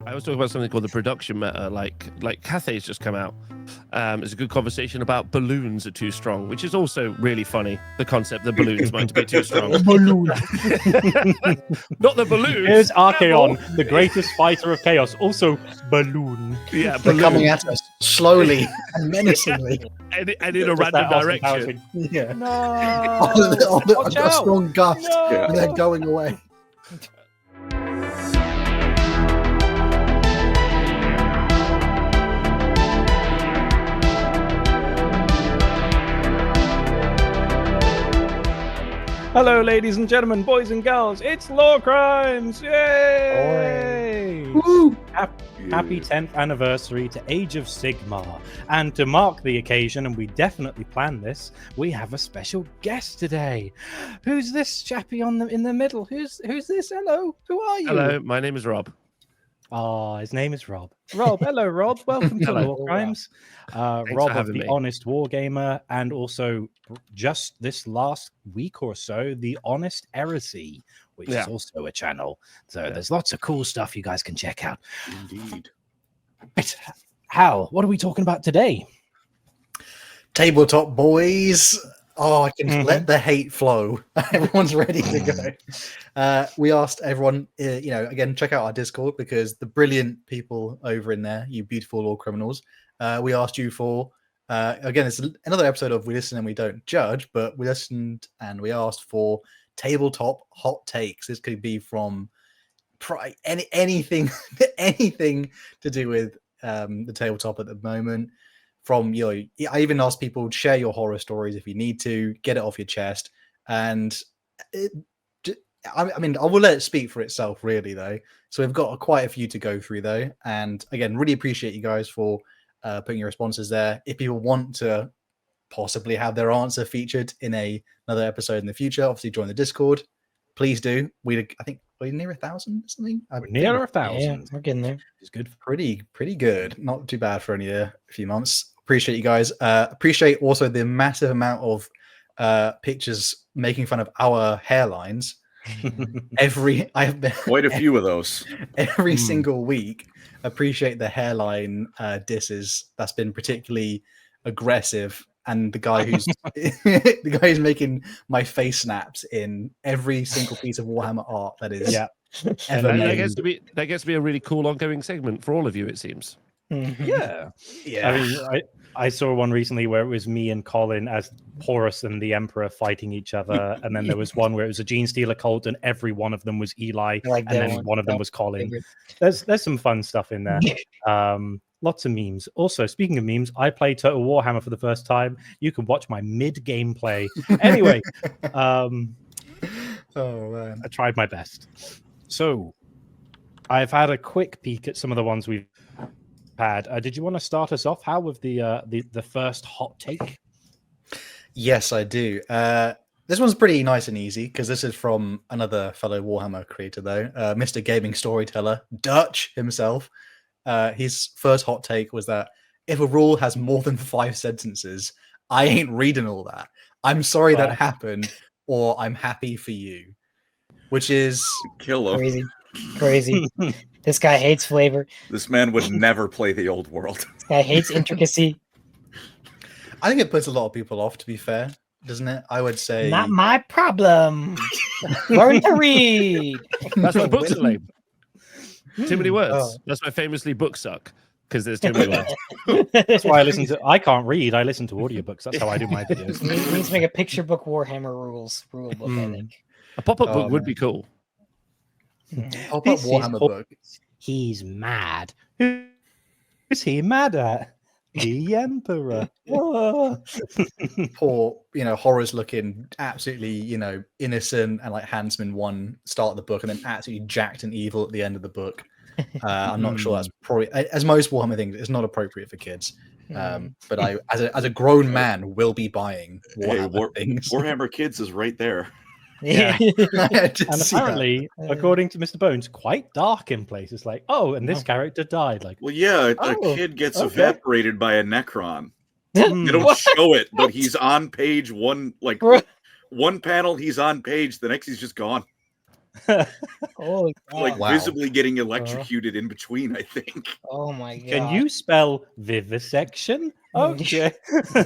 I was talking about something called the production meta, like Cathay's just come out. It's a good conversation about balloons are too strong, which is also really funny. The concept that balloons might be too strong. Balloon. Not the balloons. Here's Archaon, the greatest fighter of chaos. Also, balloon. Yeah, They're balloons. coming at us slowly and menacingly. And in a Just random that Austin Powers direction. thing. Yeah. No. I've got a strong gust, No. and they're going away. Hello, ladies and gentlemen, boys and girls. It's LoreCrimes. Yay! Woo! Happy 10th anniversary to Age of Sigmar. And to mark the occasion, and we definitely planned this, we have a special guest today. Who's this chappie in the middle? Who's this? Hello, who are you? Hello, my name is Rob. Oh, his name is Rob. Rob, hello, Rob. Welcome to Hello. LoreCrimes. Rob for of having the me. Honest Wargamer, and also just this last week or so, the Honest Heresy, which is also a channel. So there's lots of cool stuff you guys can check out. Indeed. Right. Hal, what are we talking about today? Tabletop boys. Oh, I can let the hate flow. Everyone's ready to go. We asked everyone, again, check out our Discord, because the brilliant people over in there, you beautiful law criminals, we asked you for, again, it's another episode of We Listen and We Don't Judge, but we listened and we asked for tabletop hot takes. This could be from anything to do with the tabletop at the moment. From I even asked people to share your horror stories if you need to, get it off your chest. And I will let it speak for itself, really, though. So we've got quite a few to go through, though. And again, really appreciate you guys for putting your responses there. If people want to possibly have their answer featured in another episode in the future, obviously join the Discord. Please do. I think we're near 1,000 or something. We're near 1,000. Yeah, we're getting there. It's good. Pretty good. Not too bad for only a few months. Appreciate you guys. Appreciate also the massive amount of pictures making fun of our hairlines. I have been Quite a few of those. every single week. Appreciate the hairline disses. That's been particularly aggressive. And the guy who's making my face snaps in every single piece of Warhammer art that is ever That made. gets to be a really cool ongoing segment for all of you, it seems. Yeah. Yeah. I mean, I saw one recently where it was me and Colin as Horus and the Emperor fighting each other, and then there was one where it was a Gene Stealer cult, and every one of them was Eli, I like and that then one of them That was Colin. favorite. There's some fun stuff in there. Lots of memes. Also, speaking of memes, I played Total Warhammer for the first time. You can watch my mid-game play. Anyway, Oh man. I tried my best. So, I've had a quick peek at some of the ones we've had. Did you want to start us off, Hal, with the first hot take? Yes, I do. This one's pretty nice and easy because this is from another fellow Warhammer creator, though, Mr. Gaming Storyteller, Dutch himself. His first hot take was that if a rule has more than 5 sentences, I ain't reading all that. I'm sorry that happened, or I'm happy for you. Which is Kill him. Crazy. This guy hates flavor. This man would never play the old world. This guy hates intricacy. I think it puts a lot of people off, to be fair, doesn't it? I would say Not my problem. Learn to read. That's why books are lame. Too many words. Oh. That's why famously books suck, because there's too many words. That's why I can't read. I listen to audiobooks. That's how I do my videos. We need to make a picture book Warhammer rule book, I think. A pop-up Oh, book would man. be cool. pop up This is Warhammer hot. book. He's mad. Who is he mad at? The Emperor. Oh. Poor, horrors looking absolutely, innocent and like handsome one start of the book, and then absolutely jacked and evil at the end of the book. I'm not sure that's probably, as most Warhammer things, it's not appropriate for kids. But I, as a grown man, will be buying Warhammer things. Warhammer Kids is right there. Yeah. I did And see that. apparently, according to Mr. Bones, quite dark in places. Like, and this character died. Like, Well, yeah, a Oh, kid gets okay. evaporated by a Necron. hmm. They don't show it, but he's on page one. Like one panel, he's on page. The next, he's just gone. Holy Like cow. Wow. visibly getting electrocuted in between, I think. Oh my god. Can you spell vivisection? Okay.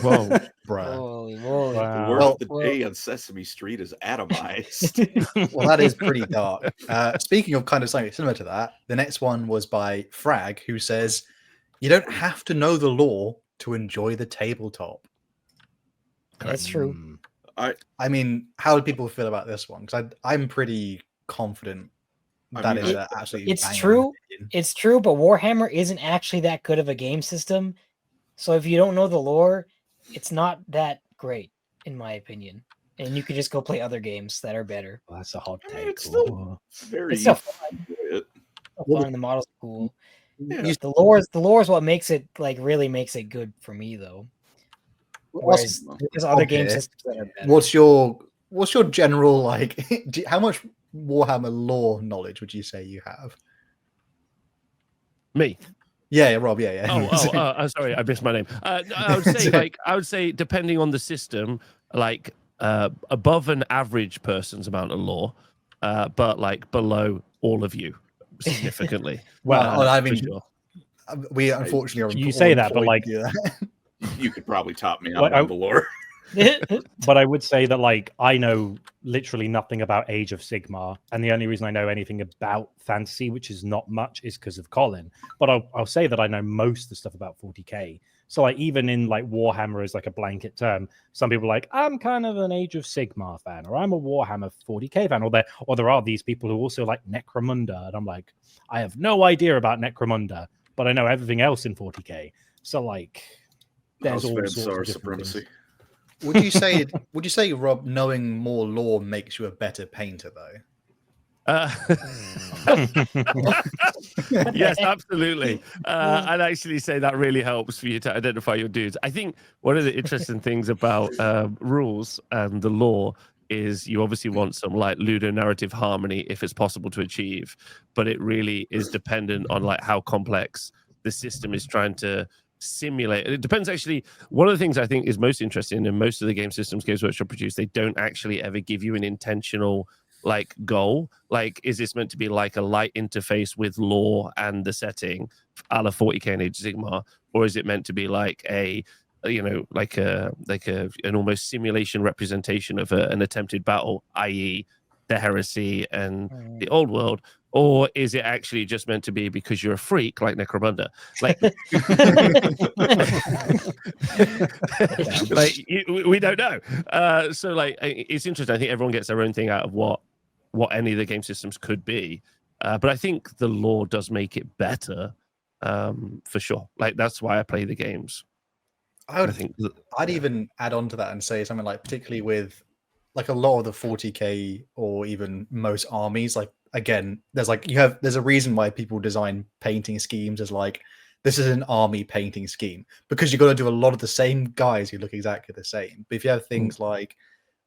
Whoa. Bruh. Holy moly. The Wow. word Well- of the well- day on Sesame Street is atomized. Well, that is pretty dark. Speaking of kind of something similar to that, the next one was by Frag, who says, "You don't have to know the lore to enjoy the tabletop." That's true. Mm. I mean, how do people feel about this one? Because I'm pretty confident I that mean, is I- absolutely. It's banging true. opinion. It's true, but Warhammer isn't actually that good of a game system. So if you don't know the lore, it's not that great, in my opinion. And you could just go play other games that are better. Well, that's a hot I mean, take. it's still- Ooh. Very It's still fun. enjoy it. Well, Fun. The models are cool. Yeah. You- The lore is what makes it really makes it good for me though. what's, Whereas there's other game okay. systems that are better. what's your general like? How much Warhammer lore knowledge would you say you have? Me. Yeah, Rob. Yeah. Sorry, I missed my name. I would say depending on the system, like above an average person's amount of lore, but like below all of you significantly. Well, I for mean, sure. we unfortunately are. You all say that, but, employed like- to do that. You could probably top me Well, out on the lore. But I would say that, like, I know literally nothing about Age of Sigmar, and the only reason I know anything about fantasy, which is not much, is because of Colin. But I'll say that I know most of the stuff about 40k. So, like, even in like Warhammer as like a blanket term, some people are like, I'm kind of an Age of Sigmar fan, or I'm a Warhammer 40k fan, or there are these people who also like Necromunda, and I'm like, I have no idea about Necromunda, but I know everything else in 40k. So, like, there's House all Van sorts Sar of different things. supremacy. Would you say, Rob, knowing more lore makes you a better painter, though? Yes, absolutely. I'd actually say that really helps for you to identify your dudes. I think one of the interesting things about rules and the law is you obviously want some like ludonarrative harmony if it's possible to achieve, but it really is dependent on like how complex the system is trying to simulate. It depends actually. One of the things I think is most interesting in most of the game systems Games Workshop produce, they don't actually ever give you an intentional like goal. Like, is this meant to be like a light interface with lore and the setting a la 40k and Age of Sigmar, or is it meant to be like a like an almost simulation representation of an attempted battle, i.e. the heresy and the old world? Or is it actually just meant to be because you're a freak like Necromunda? Like, we don't know. So like, it's interesting. I think everyone gets their own thing out of what any of the game systems could be. But I think the lore does make it better, for sure. Like, that's why I play the games. I'd even add on to that and say something like, particularly with like a lot of the 40k or even most armies, like, again, there's a reason why people design painting schemes as like, this is an army painting scheme, because you've got to do a lot of the same guys who look exactly the same. But if you have things like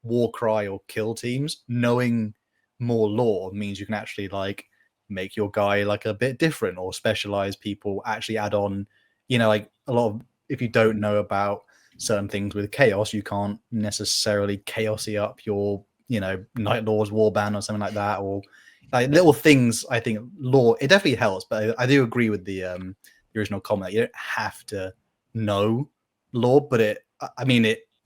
war cry or kill teams, knowing more lore means you can actually like make your guy like a bit different, or specialize people, actually add on, like a lot of, if you don't know about certain things with chaos, you can't necessarily chaosy up your, Night Lord's warband or something like that, or like little things. I think lore, it definitely helps, but I do agree with the original comment that you don't have to know lore, but it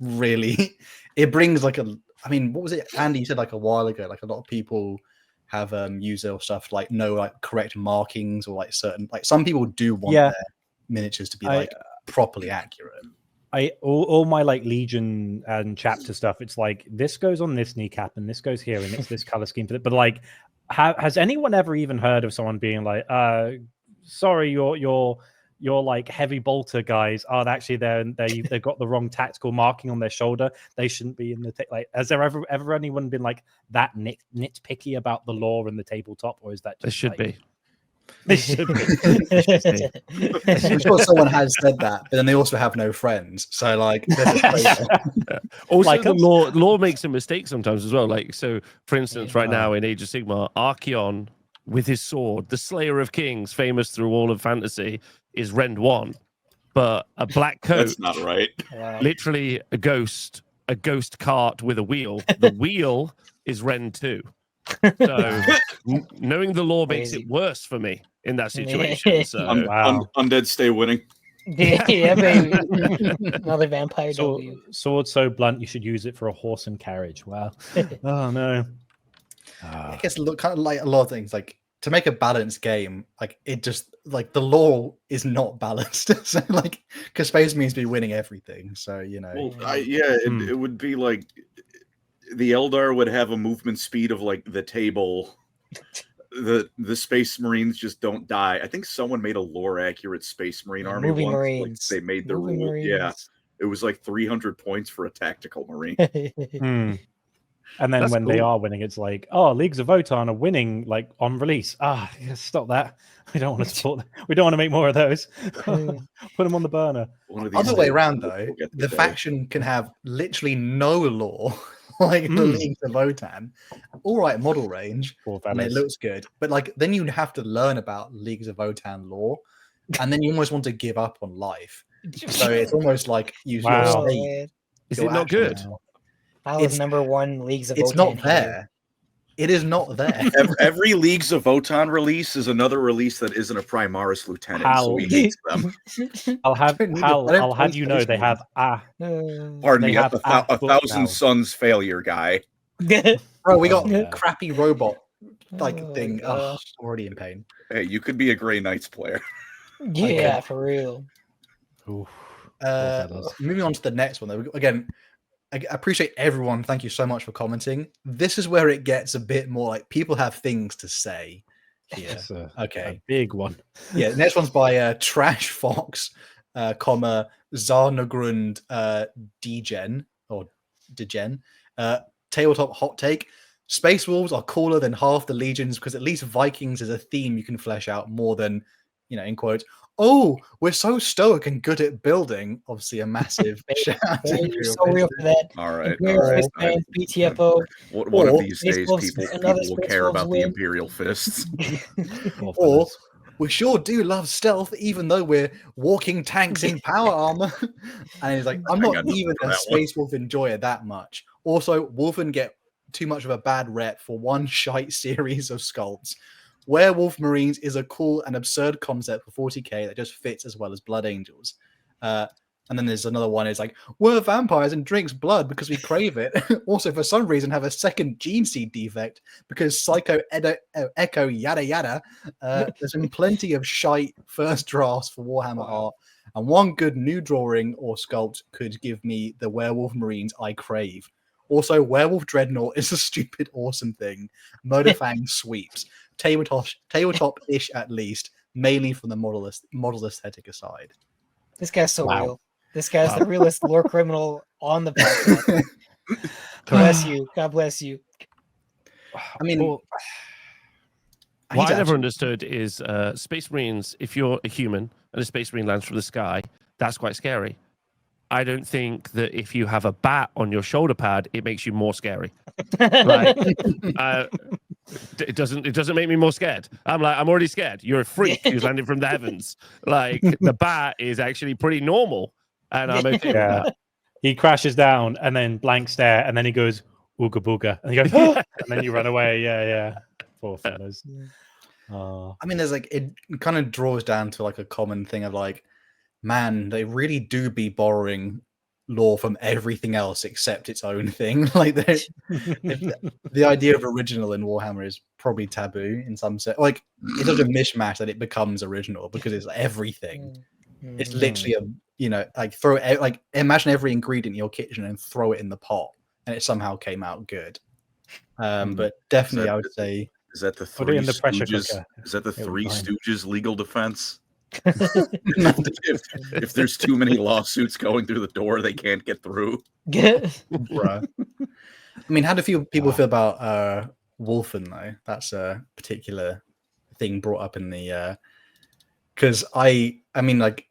really it brings like what was it, Andy, you said like a while ago, like a lot of people have used their stuff like know like correct markings, or like certain, like some people do want their miniatures to be like properly accurate. All my like Legion and chapter stuff, it's like this goes on this kneecap and this goes here and it's this color scheme for it. But like, has anyone ever even heard of someone being like, sorry, your like heavy bolter guys are actually there and they've got the wrong tactical marking on their shoulder, they shouldn't be in the like, has there ever anyone been like that nitpicky about the lore and the tabletop, or is that just It should like, be. They should be. I'm sure someone has said that, but then they also have no friends. So like, also Like the us. law makes a mistake sometimes as well. Like, so for instance, right now in Age of Sigmar, Archeon with his sword, the Slayer of Kings, famous through all of fantasy, is Rend 1, but a black coat, That's not right. Wow. literally a ghost cart with a wheel. The wheel is Rend 2. So knowing the law makes Crazy. it worse for me in that situation. So Wow. Undead stay winning. Yeah, baby. Another vampire W. Sword so blunt you should use it for a horse and carriage. Wow. Oh no. I guess look kind of like a lot of things, like to make a balanced game, like it just like the law is not balanced. So like because space means be winning everything. So you know. Well, it would be like the Eldar would have a movement speed of like the table. The Space Marines just don't die. I think someone made a lore accurate Space Marine army Moving once. Marines. Like, they made the Moving rule. Yeah, Marines. it was like 300 points for a tactical Marine. Hmm. And then That's when they cool. are winning, it's like, oh, Leagues of Votan are winning like on release. Stop that. We don't want to support them. We don't want to make more of those. Put them on the burner. One of these Other way days, around we'll though, get the day. faction can have literally no law, like the Leagues of Votan. All right, model range, Poor and it fellas. looks good, but like then you have to learn about Leagues of Votan lore, and then you almost want to give up on life. So it's almost like you Wow. your Oh, state. man. is your it not actual- good? I was It's- #1 Leagues of It's Votan not hater. there. It is not there. Every Leagues of Votan release is another release that isn't a Primaris Lieutenant, so How? he hates them. I'll have don't need it. Hal, I don't I'll have play you know Space they have Pardon They me, have a a book Thousand now. Suns failure guy. Bro, we got Yeah. crappy robot like Oh, thing. Oh, gosh. already in pain. Hey, you could be a Grey Knights player. Yeah, for real. Oof. fellas. Moving on to the next one, though. Again, I appreciate everyone. Thank you so much for commenting. This is where it gets a bit more like people have things to say here. It's a Okay. big one. Yeah, the next one's by Trash Fox, comma Zarnagrund Degen or Degen. Tabletop hot take. Space Wolves are cooler than half the legions because at least Vikings is a theme you can flesh out more than, in quotes, oh, we're so stoic and good at building. Obviously, a massive shout out to You're Imperial so real Fist. for that. All right. Imperial all right. Fist fans, BTFO. One of Or these Space days, Wolves- people another will Space care Wolves about the win. Imperial Fists. Poor Or fellas. we sure do love stealth, even though we're walking tanks in power armor. And he's like, I'm I not got nothing even for a that one. Space Wolf enjoyer that much. Also, Wulfen get too much of a bad rep for one shite series of sculpts. Werewolf Marines is a cool and absurd concept for 40k that just fits as well as Blood Angels. And then there's another one. It's like, we're vampires and drinks blood because we crave it. Also, for some reason, have a second gene seed defect because Psycho Echo yada yada. There's been plenty of shite first drafts for Warhammer art, and one good new drawing or sculpt could give me the Werewolf Marines I crave. Also, Werewolf Dreadnought is a stupid, awesome thing. Murderfang sweeps. Tabletop-ish at least, mainly from the model aesthetic aside. This guy's so Wow. real. This guy's the realest lore criminal on the podcast. Bless you. God bless you. I mean, Well, What I he's never understood is Space Marines, if you're a human and a Space Marine lands from the sky, that's quite scary. I don't think that if you have a bat on your shoulder pad, it makes you more scary. Like, it doesn't make me more scared. I'm already scared. You're a freak who's landed from the heavens. Like, the bat is actually pretty normal, and I'm okay with yeah. that. He crashes down and then blank stare, and then he goes ooga booga, and he goes, "Ah!" and then you run away. Yeah. Poor fellas. Oh. I mean, there's like it kind of draws down to like a common thing of like, man, they really do be borrowing lore from everything else except its own thing. Like the idea of original in Warhammer is probably taboo in some sense. Like it's such a mishmash that it becomes original because it's everything. It's literally like imagine every ingredient in your kitchen and throw it in the pot, and it somehow came out good. But definitely, I would say. Is that the Put it Three in the pressure Stooges? cooker. Is that the It'll Three be fine. Stooges legal defense? if there's too many lawsuits going through the door, they can't get through. Bruh. I mean, how do people feel about Wulfen though? That's a particular thing brought up in the because I mean, like,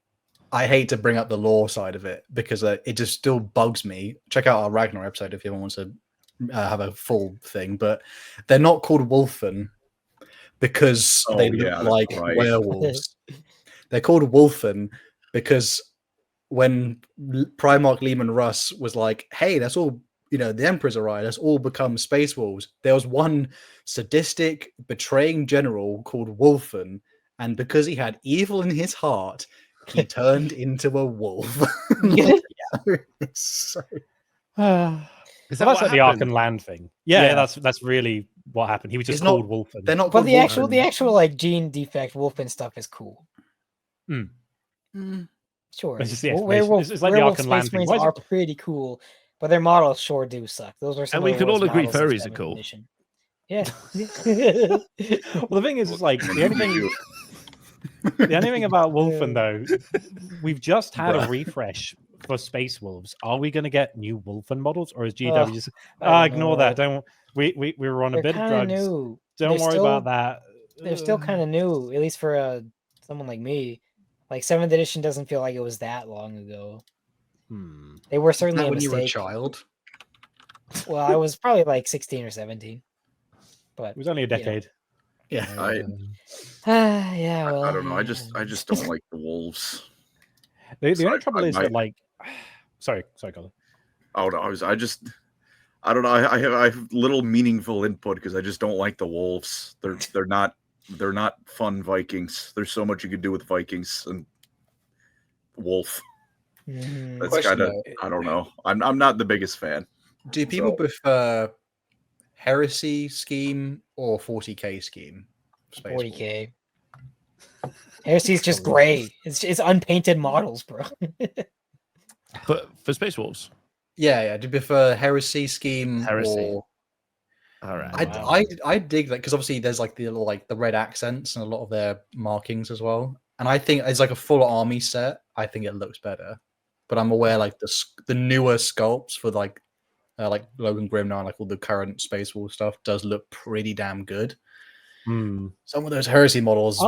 I hate to bring up the lore side of it because it just still bugs me. Check out our Ragnar episode if anyone wants to have a full thing, but they're not called Wulfen because they look like werewolves. They're called Wulfen because when Primarch Lehman Russ was like, hey, let's all the Emperor's arrived. Let's all become space wolves. There was one sadistic, betraying general called Wulfen, and because he had evil in his heart, he turned into a wolf. So, Is that Well, that's what like the happened? Arkan land thing. Yeah, Yeah. that's really what happened. He was just It's not- called Wulfen. they're not But called the actual Wulfen. like gene defect Wulfen stuff is cool. Sure. It's just the Werewolf, explanation. It's like the werewolf Arkan land Space thing. Marines Why is it- are pretty cool, but their models sure do suck. Those are some And of we the could all worst agree models in furries are seventh cool. edition. Yeah. Well, the thing is, it's like the only thing. The only thing about Wulfen, though, we've just had a refresh for Space Wolves. Are we going to get new Wulfen models, or is GW just ignore that? Don't we were on a They're bit of kind of drugs. new. Don't They're worry still- about that. They're still kind of new, at least for someone like me. Like 7th edition doesn't feel like it was that long ago. They were certainly a when you were a mistake. child. Well, I was probably like 16 or 17. But It was only a decade. Yeah. yeah, well, I don't know. I just don't like the wolves. The only trouble is that, like, sorry, Colin. Oh no, I don't know. I have little meaningful input because I just don't like the wolves. They're not fun Vikings. There's so much you could do with Vikings and wolf. That's Question, kind of, I don't know. I'm not the biggest fan. Do people prefer Heresy scheme or 40k scheme? Space 40k. Heresy's just gray. It's unpainted models, bro. For Space Wolves. Yeah. Do you prefer Heresy scheme Heresy. or? All right. I dig that because obviously there's like the red accents and a lot of their markings as well. And I think it's like a full army set. I think it looks better. But I'm aware like the newer sculpts for like Logan Grimnar and like all the current Space Wolf stuff does look pretty damn good. Some of those Heresy models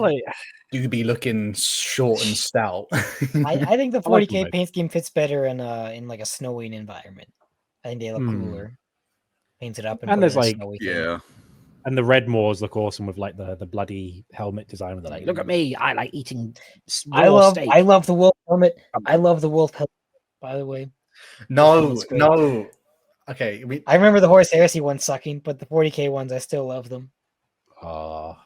do be looking short and stout. I think the I like 40k them, paint scheme fits better in like a snowing environment. I think they look cooler. Paint it up and put there's it in a like snowy thing. Yeah. And the red Moors look awesome with like the bloody helmet design. Where they're like, look at me, I like eating. I love the wolf helmet. I love the wolf helmet. By the way, No. Okay, I remember the Horse Heresy ones sucking, but the 40k ones, I still love them. Well,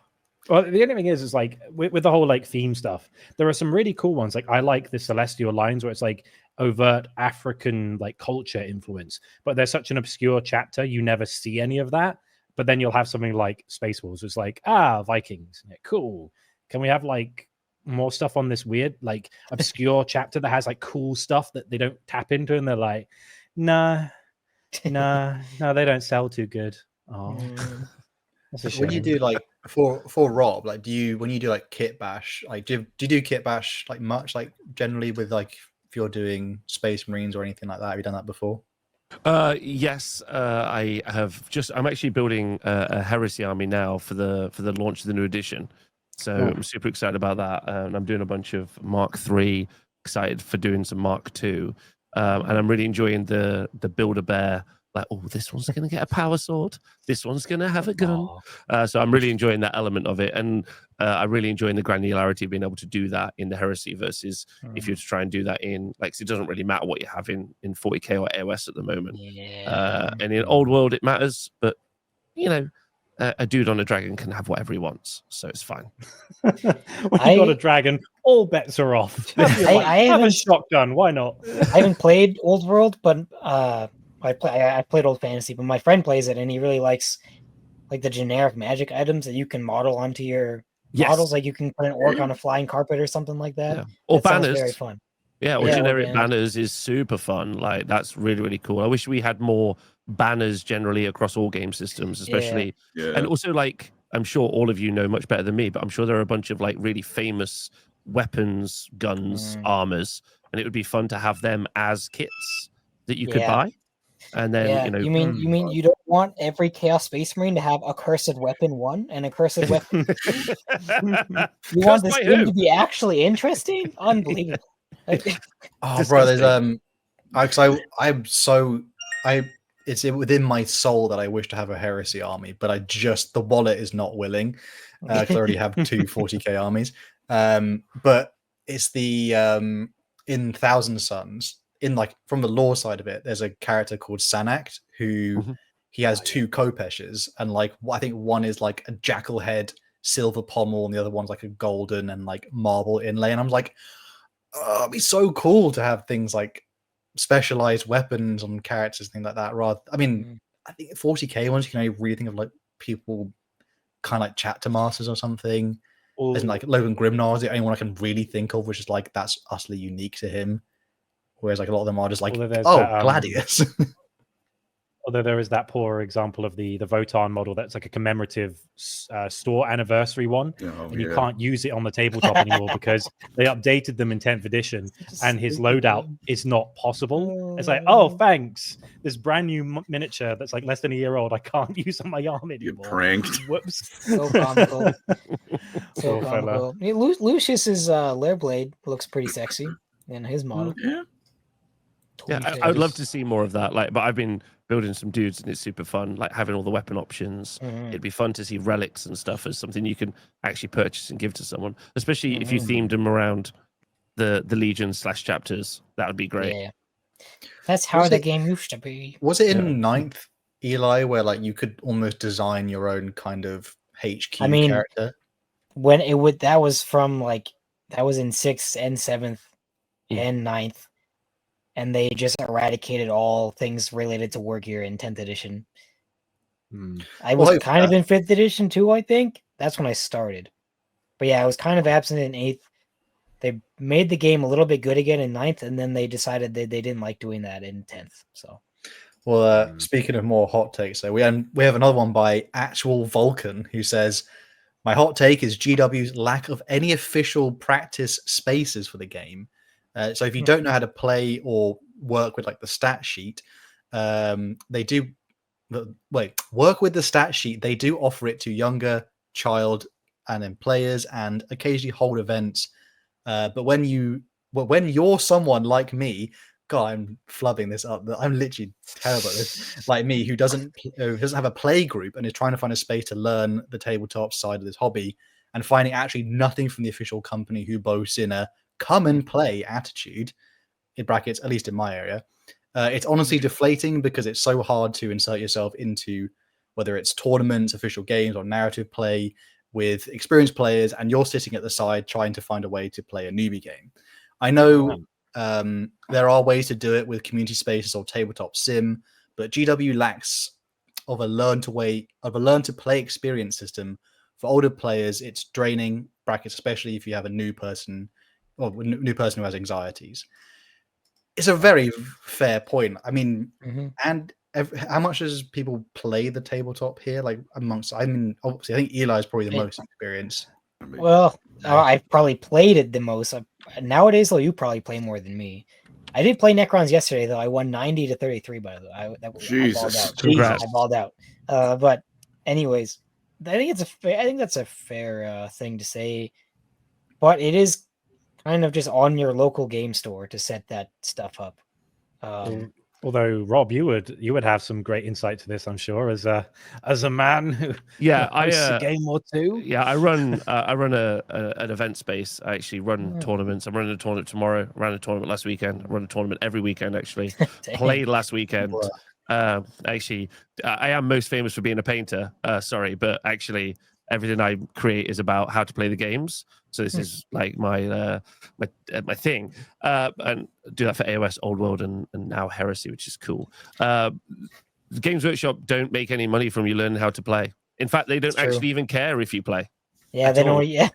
the only thing is like with the whole like theme stuff, there are some really cool ones. Like I like the Celestial Lines where it's like overt African like culture influence, but there's such an obscure chapter you never see any of that. But then you'll have something like Space Wolves. It's like Vikings, yeah, cool. Can we have like more stuff on this weird like obscure chapter that has like cool stuff that they don't tap into? And they're like, nah, they don't sell too good. Oh. When you do like for Rob, like when you do like kit bash, like do you do kit bash like much, like generally with like if you're doing Space Marines or anything like that? Have you done that before? Yes, I have I'm actually building a Heresy army now for the launch of the new edition. So I'm super excited about that. And I'm doing a bunch of Mark III, excited for doing some Mark II. And I'm really enjoying the Build-A-Bear. Like, oh, this one's going to get a power sword. This one's going to have a gun. So I'm really enjoying that element of it. And I'm really enjoying the granularity of being able to do that in the Heresy versus if you were to try and do that in, like, it doesn't really matter what you have in 40k or AOS at the moment. Yeah. And in Old World, it matters. But, you know, a dude on a dragon can have whatever he wants. So it's fine. When you got a dragon, all bets are off. I have a shotgun. Why not? I haven't played Old World, but I played Old Fantasy, but my friend plays it and he really likes like the generic magic items that you can model onto your models. Like you can put an orc on a flying carpet or something like that. Yeah. Or that sounds banners. very fun. Yeah, or generic banners is super fun. Like that's really, really cool. I wish we had more banners generally across all game systems, especially. Yeah. And also, like, I'm sure all of you know much better than me, but I'm sure there are a bunch of like really famous weapons, guns, armors, and it would be fun to have them as kits that you could buy. And then you know, you mean you don't want every Chaos Space Marine to have a cursed weapon 1 and a cursed weapon 2? You want this game to be actually interesting? Unbelievable. Oh, bro, there's it's within my soul that I wish to have a Heresy army, but the wallet is not willing. I already have 2 40k armies. But it's the in Thousand Suns. in like from the lore side of it, there's a character called Sanact who he has two Kopeshes, and like I think one is like a jackal head silver pommel, and the other one's like a golden and like marble inlay. And I'm like, oh, it'd be so cool to have things like specialized weapons on characters, things like that. Rather, I mean, I think 40k ones you can only really think of like people kind of like chapter masters or something. As in like Logan Grimnar is the only one I can really think of, which is like that's utterly unique to him. Whereas like a lot of them are just like, Gladius. Although there is that poor example of the Votan model that's like a commemorative store anniversary one, and you can't use it on the tabletop anymore because they updated them in 10th edition, and his loadout is not possible. It's like, oh, thanks. This brand new miniature that's like less than a year old, I can't use on my arm anymore. You're pranked. Whoops. So comical. So Poor comical. Lucius's Lair Blade looks pretty sexy in his model. Yeah, I would love to see more of that. Like, but I've been building some dudes, and it's super fun. Like having all the weapon options. It'd be fun to see relics and stuff as something you can actually purchase and give to someone, especially if you themed them around the Legion / chapters. That would be great. Yeah, that's how the game used to be. Was it in 9th, Eli, where like you could almost design your own kind of HQ character? When it would, that was from like that was in 6th and 7th and 9th. And they just eradicated all things related to war gear in 10th edition. I was kind of in 5th edition too, I think. That's when I started. But yeah, I was kind of absent in 8th. They made the game a little bit good again in 9th, and then they decided they didn't like doing that in 10th. So, well, speaking of more hot takes, so we have another one by Actual Vulcan, who says, my hot take is GW's lack of any official practice spaces for the game. So if you don't know how to play or work with like the stat sheet, they do work with the stat sheet. They do offer it to younger child and then players, and occasionally hold events. But when you're someone like me, God, I'm flubbing this up. I'm literally terrible at this. Like me, who doesn't have a play group and is trying to find a space to learn the tabletop side of this hobby, and finding actually nothing from the official company who boasts in a come and play attitude, in brackets, at least in my area. It's honestly deflating because it's so hard to insert yourself into whether it's tournaments, official games, or narrative play with experienced players, and you're sitting at the side trying to find a way to play a newbie game. I know there are ways to do it with community spaces or tabletop sim, but GW lacks of a learn to play experience system. For older players, it's draining, brackets, especially if you have a new person who has anxieties. It's a very fair point. I mean, and how much does people play the tabletop here? Like amongst, I mean, obviously, I think Eli is probably the most experienced. Well, I've probably played it the most. Nowadays, though, you probably play more than me. I did play Necrons yesterday, though. I won 90-33, by the way. I balled out. Congrats. I balled out. But anyways, I think that's a fair thing to say. But it is kind of just on your local game store to set that stuff up. Although Rob, you would have some great insight to this, I'm sure, as a man who hosts a game or two. Yeah, I run an event space. I actually run tournaments. I'm running a tournament tomorrow. I ran a tournament last weekend. I run a tournament every weekend actually. Played last weekend. Actually, I am most famous for being a painter. Sorry, but actually, everything I create is about how to play the games. So this is like my thing, and do that for AOS, Old World, and now Heresy, which is cool. The Games Workshop don't make any money from you learning how to play. In fact, they don't actually even care if you play. Yeah, they don't. Yeah.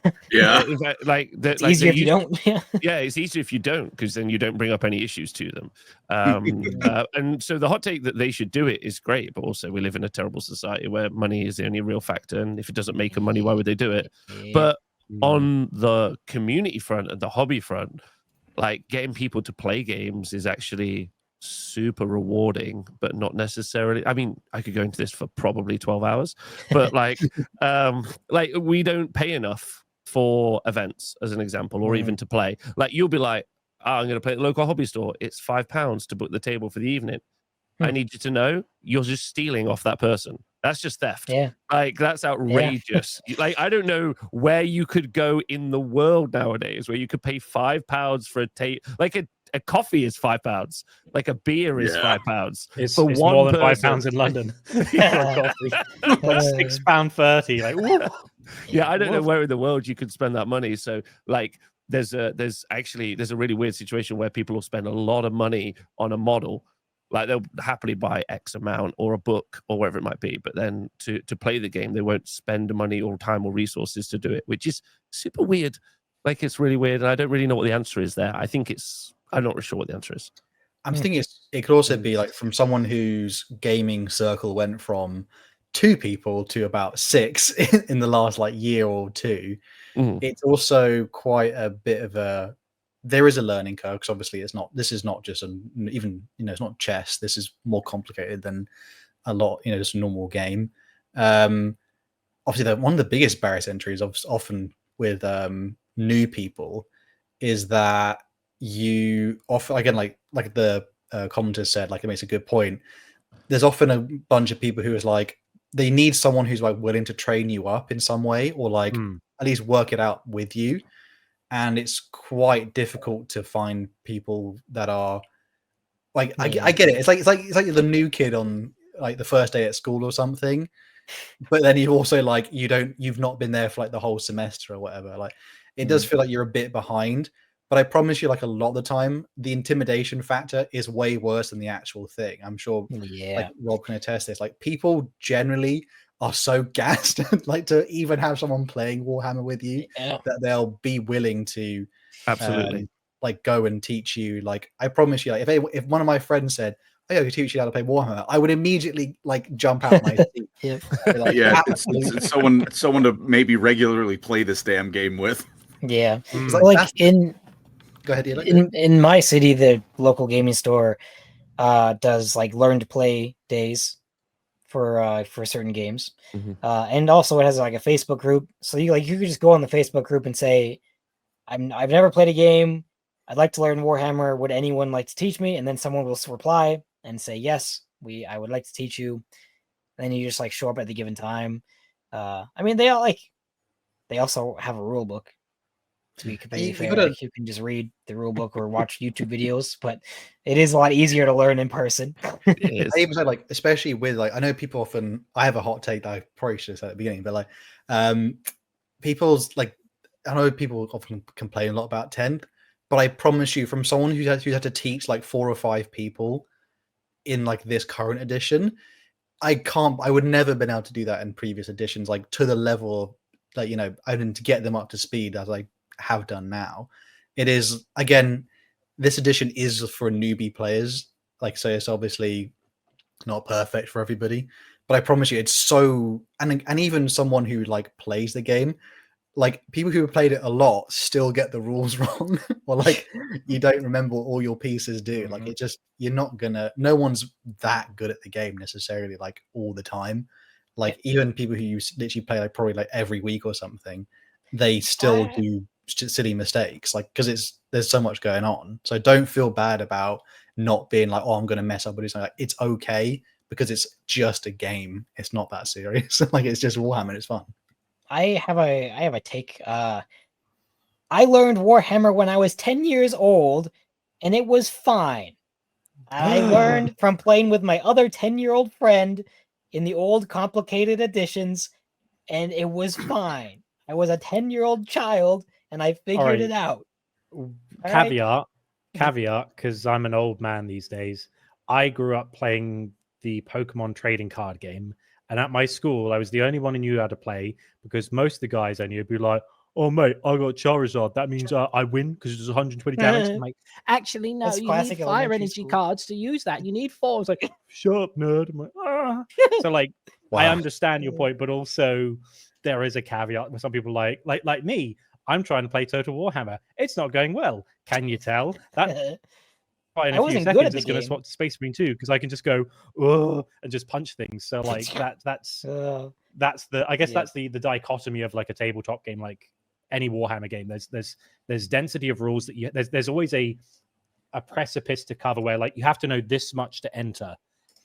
In fact, it's easier if you don't. Yeah, it's easier if you don't, because then you don't bring up any issues to them. And so the hot take that they should do it is great, but also we live in a terrible society where money is the only real factor, and if it doesn't make them money, why would they do it? But on the community front and the hobby front, like getting people to play games is actually super rewarding, but not necessarily. I mean, I could go into this for probably 12 hours, but like we don't pay enough for events, as an example, or even to play. Like you'll be like, oh, I'm going to play at the local hobby store. It's £5 to book the table for the evening. I need you to know you're just stealing off that person. That's just theft. Yeah. Like that's outrageous. Like I don't know where you could go in the world nowadays where you could pay £5 for a table. Like a coffee is £5, like a beer is £5. It's for one more than person. £5 in London for a coffee. Like £6.30. Like, woo. Yeah, I don't know where in the world you could spend that money. So like there's a really weird situation where people will spend a lot of money on a model. Like they'll happily buy X amount or a book or whatever it might be, but then to play the game, they won't spend money or time or resources to do it, which is super weird. Like it's really weird, and I don't really know what the answer is there. I'm not really sure what the answer is. I'm thinking it could also be like from someone whose gaming circle went from 2 people to about 6 in the last like year or 2. It's also quite a bit of there is a learning curve, because obviously this is not just it's not chess. This is more complicated than a lot, just a normal game. Obviously one of the biggest barriers to entry is often with new people is that you often, again, like the commenter said, like it makes a good point. There's often a bunch of people who is like, they need someone who's like willing to train you up in some way, or like at least work it out with you. And it's quite difficult to find people that are like, I get it. It's like the new kid on like the first day at school or something, but then you also like, you've not been there for like the whole semester or whatever. Like it does feel like you're a bit behind, but I promise you, like a lot of the time, the intimidation factor is way worse than the actual thing. I'm sure like Rob can attest this. Like people generally are so gassed like to even have someone playing Warhammer with you that they'll be willing to absolutely like go and teach you. Like I promise you, like if one of my friends said, "Hey, I can teach you how to play Warhammer," I would immediately like jump out my seat. Like, it's someone to maybe regularly play this damn game with. Yeah, like go ahead, in my city, the local gaming store does like learn to play days for certain games, and also it has like a Facebook group. So you could just go on the Facebook group and say, I've never played a game. I'd like to learn Warhammer. Would anyone like to teach me? And then someone will reply and say, yes, I would like to teach you. And then you just like show up at the given time. I mean, they also have a rule book. To be completely fair, you can just read the rule book or watch YouTube videos, but it is a lot easier to learn in person. I even said, like, especially with like, I know people often, I have a hot take that I probably should have said at the beginning, but like people's like, I know people often complain a lot about 10th, but I promise you, from someone who's had to teach like 4 or 5 people in like this current edition, I would never have been able to do that in previous editions, like to the level that, I didn't get them up to speed as I have done now. It is, again, this edition is for newbie players, like, so it's obviously not perfect for everybody, but I promise you it's so, and even someone who like plays the game, like people who have played it a lot still get the rules wrong, or like you don't remember what all your pieces do. Like it just, no one's that good at the game necessarily like all the time. Like even people who you literally play like probably like every week or something, they still do silly mistakes, like because there's so much going on. So don't feel bad about not being like, oh, I'm going to mess up or do something. Like, it's okay, because it's just a game. It's not that serious. Like it's just Warhammer. It's fun. I have a take. I learned Warhammer when I was 10 years old, and it was fine. I learned from playing with my other 10-year-old friend in the old complicated editions, and it was fine. I was a 10-year-old child, and I figured it out. Caveat, because I'm an old man these days. I grew up playing the Pokemon trading card game, and at my school, I was the only one who knew how to play, because most of the guys I knew would be like, "Oh mate, I got Charizard. That means I win because it's 120 damage." I'm like, actually, no, That's you classic need fire energy school. cards to use that. You need 4. I was like, "Shut up, nerd." I'm like, ah. So like, I understand your point, but also there is a caveat where some people like me. I'm trying to play Total Warhammer. It's not going well. Can you tell? That in a few seconds it's going to swap to Space Marine 2, because I can just go and just punch things. So like that's the, I guess that's the dichotomy of like a tabletop game, like any Warhammer game. There's density of rules that there's always a precipice to cover where like you have to know this much to enter.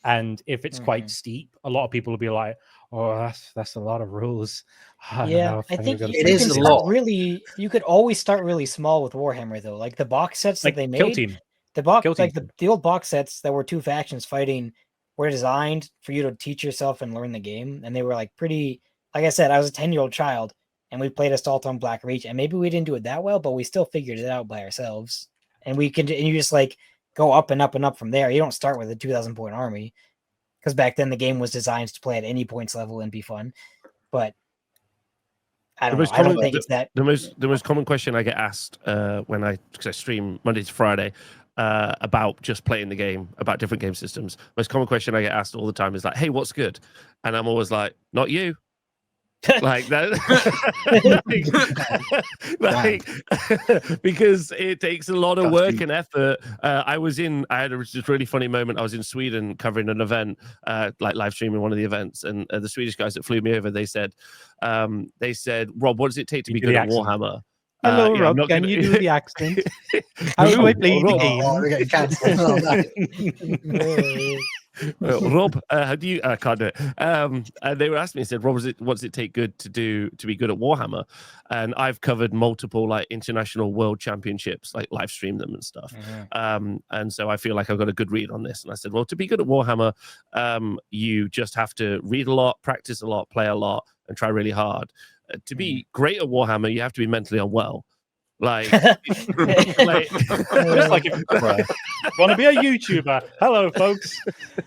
And if it's quite steep, a lot of people will be like, "Oh, that's a lot of rules." I think it is a lot. You could always start really small with Warhammer, though. Like the box sets like that they made. Kill Team. The box, Kill like team. the old box sets that were two factions fighting, were designed for you to teach yourself and learn the game, and they were like pretty. Like I said, I was a 10-year-old child, and we played Assault on Black Reach, and maybe we didn't do it that well, but we still figured it out by ourselves. And you just like go up and up and up from there. You don't start with a 2,000 point army, because back then the game was designed to play at any points level and be fun. But I don't know. I don't think it's that. The most common question I get asked because I stream Monday to Friday about just playing the game, about different game systems. Most common question I get asked all the time is like, "Hey, what's good?" And I'm always like, "Not you." Like that, because it takes a lot of work and effort. I had a just really funny moment. I was in Sweden covering an event, like live streaming one of the events, and the Swedish guys that flew me over, they said, "Rob, what does it take to be good at Warhammer?" Hello, Rob. Can you do the accent? How do I play the game? Oh, we're getting cancelled. Oh, no. Rob, how do you? I can't do it. And they were asking me, said, "Rob, what does it take to be good at Warhammer?" And I've covered multiple like international world championships, like live stream them and stuff. And so I feel like I've got a good read on this. And I said, well, to be good at Warhammer, you just have to read a lot, practice a lot, play a lot, and try really hard. To be great at Warhammer, you have to be mentally unwell. Like, just like if you want to be a YouTuber. Hello, folks.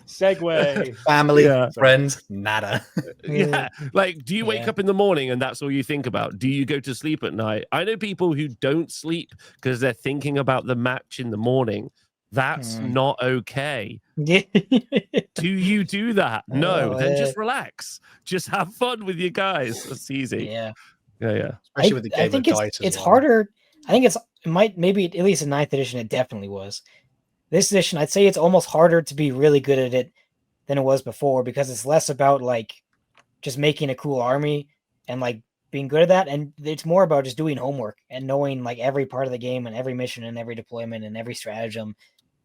Segue. Family, friends, nada. Yeah. Like, do you wake up in the morning and that's all you think about? Do you go to sleep at night? I know people who don't sleep because they're thinking about the match in the morning. That's not okay. Do you do that? No. Then just relax. Just have fun with your guys. That's easy. Yeah. Especially with the game I think of dice. It's harder. I think it might, maybe at least in 9th edition, it definitely was. This edition, I'd say it's almost harder to be really good at it than it was before, because it's less about like just making a cool army and like being good at that, and it's more about just doing homework and knowing like every part of the game and every mission and every deployment and every stratagem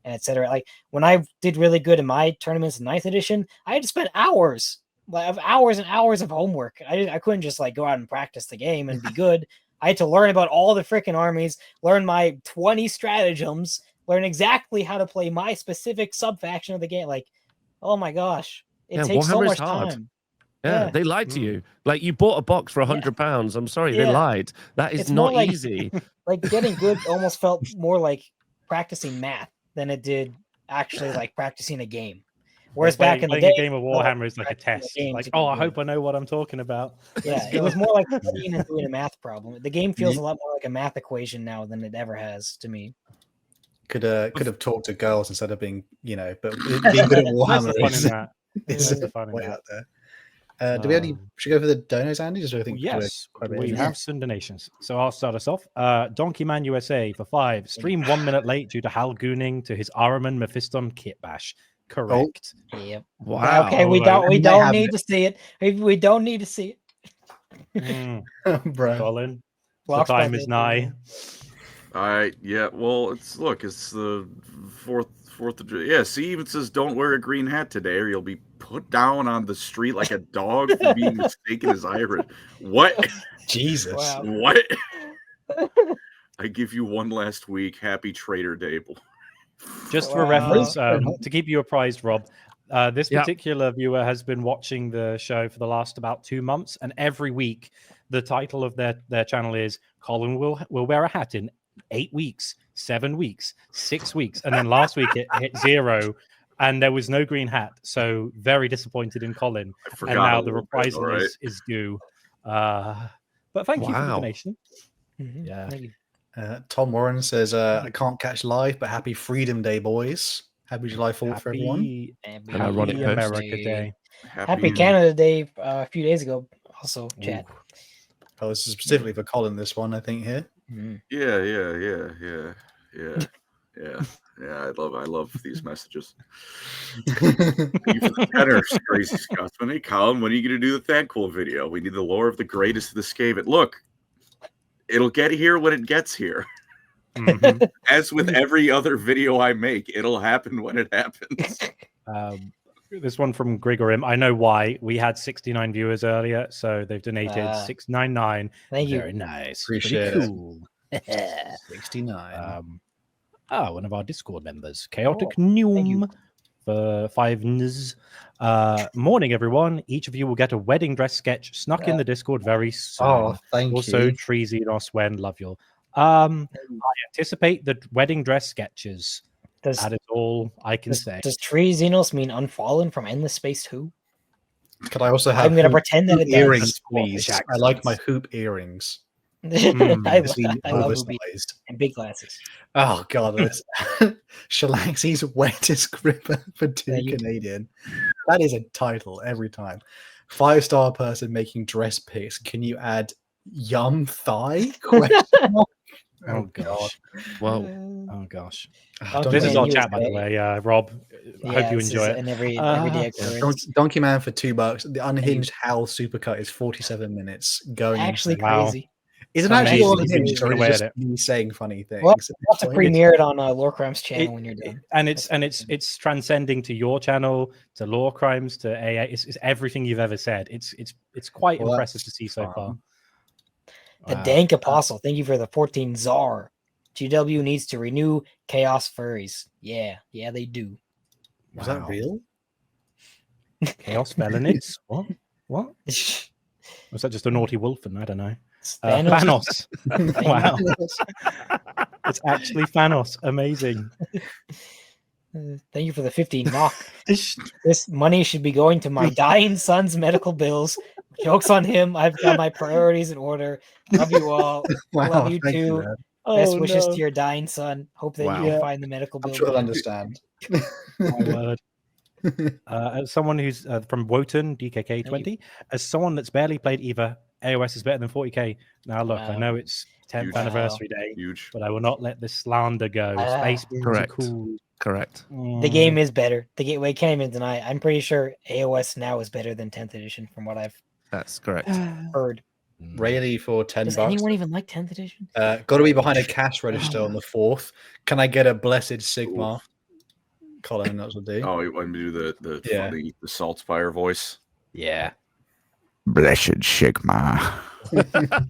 and etc. Like when I did really good in my tournaments in 9th edition, I had to spend hours and hours of homework. I couldn't just like go out and practice the game and be good. I had to learn about all the freaking armies, learn my 20 stratagems, learn exactly how to play my specific sub-faction of the game. Like, oh my gosh, it takes so much time. Yeah, they lied to you. Like, you bought a box for £100. I'm sorry, they lied. That is not like, easy. Like, getting good almost felt more like practicing math than it did actually like practicing a game. Whereas back in the day, a game of Warhammer is like a test. Like, I hope I know what I'm talking about. Yeah, it was more like studying and doing a math problem. The game feels a lot more like a math equation now than it ever has to me. Could have talked to girls instead of being, but being good at Warhammer is a fun way out there. Do we should go for the donos, Andy? Just so I think yes, we have some donations. So I'll start us off. Donkey Man USA for 5. Stream 1 minute late due to Hal gooning to his Ahriman Mephiston Kitbash. Correct. Oh. Yep. Wow. Okay, we don't need to see it. We don't need to see it. Bro. Colin, the time is nigh. All right. Yeah. Well, it's the 4th of July. Yeah. See, even says don't wear a green hat today, or you'll be put down on the street like a dog for being mistaken as Irish. What? Jesus. Wow. What? I give you one last week. Happy Trader Day. Just for reference, to keep you apprised, Rob, this particular viewer has been watching the show for the last about 2 months, and every week the title of their channel is Colin will wear a hat in 8 weeks, 7 weeks, 6 weeks, and then last week it hit 0, and there was no green hat. So very disappointed in Colin, and now the reprisal is due. But thank you for the donation. Yeah. Thank you. Tom Warren says, I can't catch live, but happy Freedom Day, boys. Happy July 4th for everyone. Happy America Day. Happy Canada Day a few days ago. Also, chat. Oh, this is specifically for Colin, this one, I think, here. Yeah. I love these messages. Thank you for the tenors, Crazy Scotsman. Hey, Colin, when are you going to do the That Cool video? We need the lore of the greatest of the Skaven. Look, it'll get here when it gets here. Mm-hmm. As with every other video I make, it'll happen when it happens. This one from Grigorim. I know why. We had 69 viewers earlier, so they've donated 699. Thank you. Very nice. Appreciate it. Cool. 69. one of our Discord members, Chaotic Oh, thank you. Noom, for 5 Ns. Morning, everyone. Each of you will get a wedding dress sketch snuck in the Discord very soon. Oh, thank Also, you. Treasy, Noswen, love you. I anticipate the wedding dress sketches. Does That is all I can say. does Tree Xenos mean Unfallen from Endless Space 2? Could I also have I'm gonna hoop pretend that it does. earrings, Scottish please? I like my accents. hoop earrings. I Is he love Ruby oversized? and big glasses. Oh god, that's Shalaxi's wettest gripper for 2 Thank you. Canadian. That is a title every time. 5-star person making dress pics. Can you add yum thigh? Question mark? Oh gosh. Well, Oh gosh. Donkey This is Man, our you chat, by the okay? way, Rob. I hope you this enjoy is it. an everyday occurrence. Donkey Man for $2. The unhinged Howl supercut is 47 minutes going. Actually, Wow. crazy. Is it Amazing. actually all He's unhinged, or gonna is wear it just it. me saying funny things? Well, we'll have to Like, premiere it on LoreCrimes channel when you're done. And it's transcending to your channel, to LoreCrimes, to AA. It's everything you've ever said. It's quite Well, impressive that's to see so fun. far. The Wow. Dank Apostle, thank you for the 14 Czar. GW needs to renew Chaos Furries. Yeah, they do. Was Wow. that real? Chaos Felonies? What? Was that just a naughty Wulfen? I don't know. Thanos. Thanos. Wow. It's actually Thanos. Amazing. Thank you for the 15 knock. This money should be going to my dying son's medical bills. Joke's on him. I've got my priorities in order. Love you all. Wow, Love you thank too. man. Best wishes to your dying son. Hope that Wow. you can find the medical bill. I'm sure they'll money. understand. My word. As someone who's from Wotan, DKK20, as someone that's barely played either, AOS is better than 40k. Now, look, I Wow. know it's 10th Huge. anniversary day, Huge. but I will not let this slander go. Space Marines are Correct. cool. correct. The game is better. The game, we can't even deny. I'm pretty sure AOS now is better than 10th edition from what I've That's correct. heard. Rayleigh for 10 Does bucks. anyone even like 10th edition? Got to be behind a cash register on the 4th. Can I get a blessed Sigma? Colin, that's what do. Oh, you want me to do the Saltspire voice? Yeah. Blessed Sigma.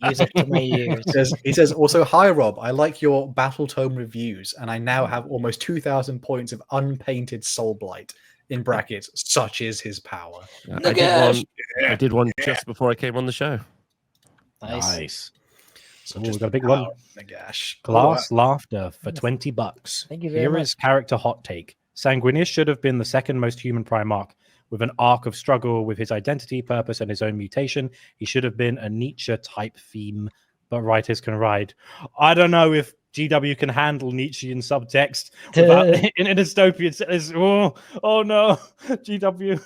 Music to my ears. He says also, hi Rob, I like your Battle Tome reviews, and I now have almost 2,000 points of unpainted Soul Blight. In brackets, such is his power. I did one just before I came on the show. Nice. So We've got a big one. Nagash. Glass Laughter for $20. Thank you very Here much. is character hot take. Sanguinius should have been the second most human Primarch, with an arc of struggle with his identity, purpose, and his own mutation. He should have been a Nietzsche type theme, but writers can ride. I don't know if GW can handle Nietzschean subtext without, in a dystopian sense. Oh no, GW.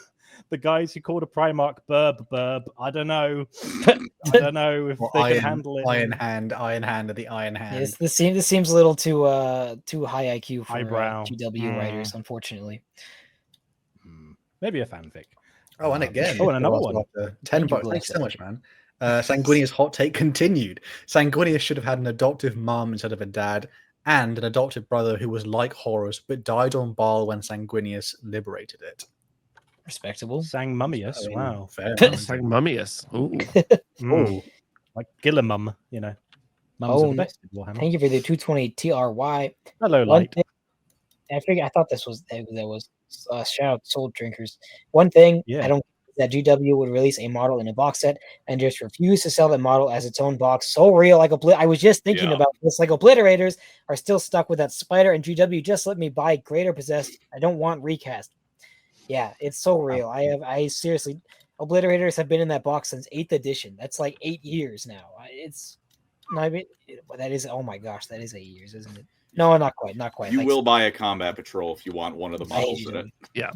The guys who called a Primarch Burb. I don't know. I don't know if they can handle it. Iron Hand of the Iron Hand. Yes, this seems a little too high IQ for Highbrow. GW writers, unfortunately. Maybe a fanfic. Oh, and again. Oh, and another one. 10 bucks. Thanks so much, man. Sanguinius hot take continued. Sanguinius should have had an adoptive mom instead of a dad, and an adoptive brother who was like Horus, but died on Baal when Sanguinius liberated it. Respectable. Sang Mummius. I mean, Wow. fair It's like Mummius. Ooh. Mm. Like Gillamum, you know. Mums are the best in Warhammer. Thank you for the 220 TRY. Hello, One Light. thing, I thought this was shout out Soul Drinkers. One thing Yeah. I don't that GW would release a model in a box set and just refuse to sell that model as its own box. So real, like I was just thinking Yeah. about this. Like Obliterators are still stuck with that spider, and GW just let me buy Greater Possessed. I don't want recast. Yeah, it's so real. I seriously, Obliterators have been in that box since 8th edition. That's like 8 years now. That is, oh my gosh, that is 8 years, isn't it? No, not quite. You Like, will buy a combat patrol if you want one of the models in it.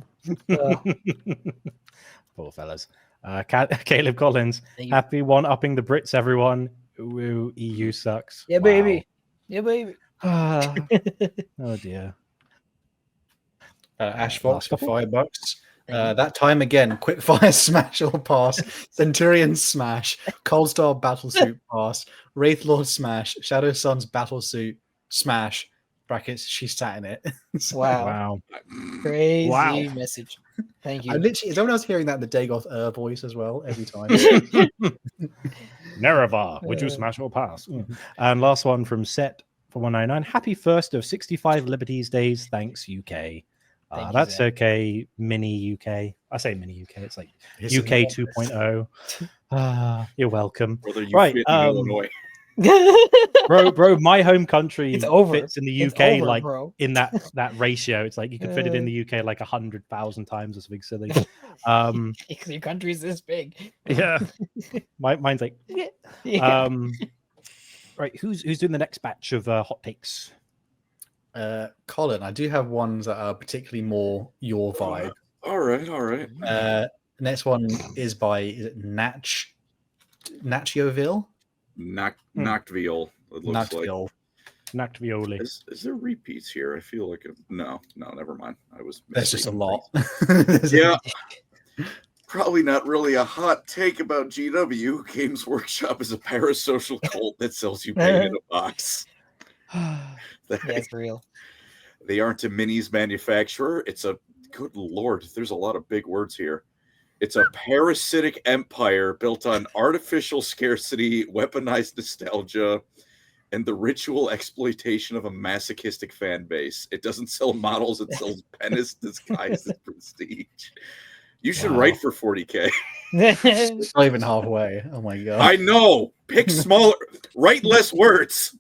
Poor fellas. Caleb Collins. Thank you. Happy one-upping the Brits, everyone. Ooh, EU sucks. Yeah, Wow. baby. Yeah, baby. Oh dear. Ash Fox for couple. $5. That time again, quickfire smash or pass, Centurion smash, Cold Star battlesuit pass, Wraith Lord smash, Shadow Sun's battlesuit smash. Brackets, she sat in it. Wow. Crazy message. Thank you. I'm literally, is everyone else hearing that in the Dagoth voice as well every time? Nerevar, would you smash or pass? And last one from Set for 199. Happy first of 65 Liberties Days. Thanks, UK. Thank you, That's Zach. okay. Mini UK. I say mini UK. It's like It's UK 2.0. You're welcome. Whether you Right, fit in Illinois. Bro, my home country It's over. fits in the It's UK over, like bro. in that ratio. It's like you can fit it in the UK like 100,000 times or something silly. Because your country is this big. Yeah. Mine's like Yeah. right. Who's doing the next batch of hot takes? Colin, I do have ones that are particularly more your vibe. All right. Next one is by Natchioville? Noctville. It looks like. Noctville. Nactvioli. Is there repeats here? I feel like no, never mind. I was. There's just a lot. Yeah. Probably not really a hot take about GW. Games Workshop is a parasocial cult that sells you paint in a box. Yeah, it's real. They aren't a minis manufacturer. It's a good lord. There's a lot of big words here. It's a parasitic empire built on artificial scarcity, weaponized nostalgia, and the ritual exploitation of a masochistic fan base. It doesn't sell models. It sells penis disguised as prestige. You should write for 40K. It's not even halfway. Oh my god. I know. Pick smaller. Write less words.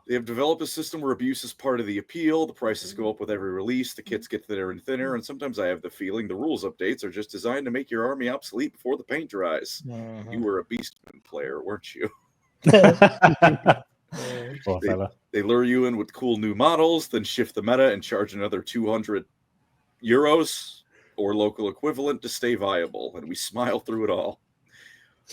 They have developed a system where abuse is part of the appeal. The prices go up with every release. The kits get thinner and thinner. And sometimes I have the feeling the rules updates are just designed to make your army obsolete before the paint dries. You were a Beastman player, weren't you? Poor fella. They lure you in with cool new models, then shift the meta and charge another 200 euros or local equivalent to stay viable. And we smile through it all.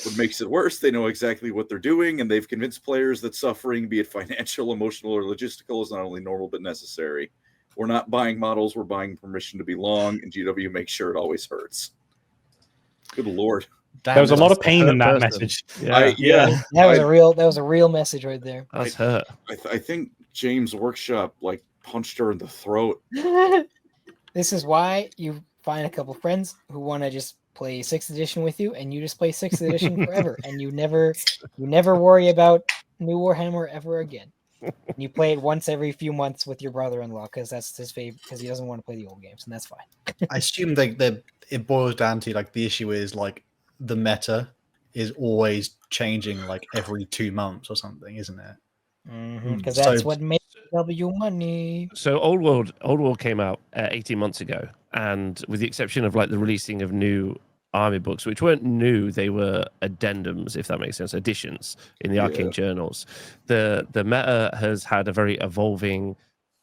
What makes it worse, they know exactly what they're doing, and they've convinced players that suffering, be it financial, emotional, or logistical, is not only normal but necessary. We're not buying models, we're buying permission to belong, and GW makes sure it always hurts. Good lord. There was a lot of that's a pain in that person. message. Yeah. That was a real message right there. That's hurt. I think James Workshop punched her in the throat. This is why you find a couple friends who want to just play 6th edition with you, and you just play 6th edition forever, and you never worry about new Warhammer ever again. You play it once every few months with your brother-in-law because that's his favorite, because he doesn't want to play the old games, and that's fine. I assume it boils down to the issue is the meta is always changing every 2 months or something, isn't it? Because that's what makes W money. So Old World came out 18 months ago, and with the exception of the releasing of new army books, which weren't new, they were addendums, if that makes sense, additions in the Arcane journals. The meta has had a very evolving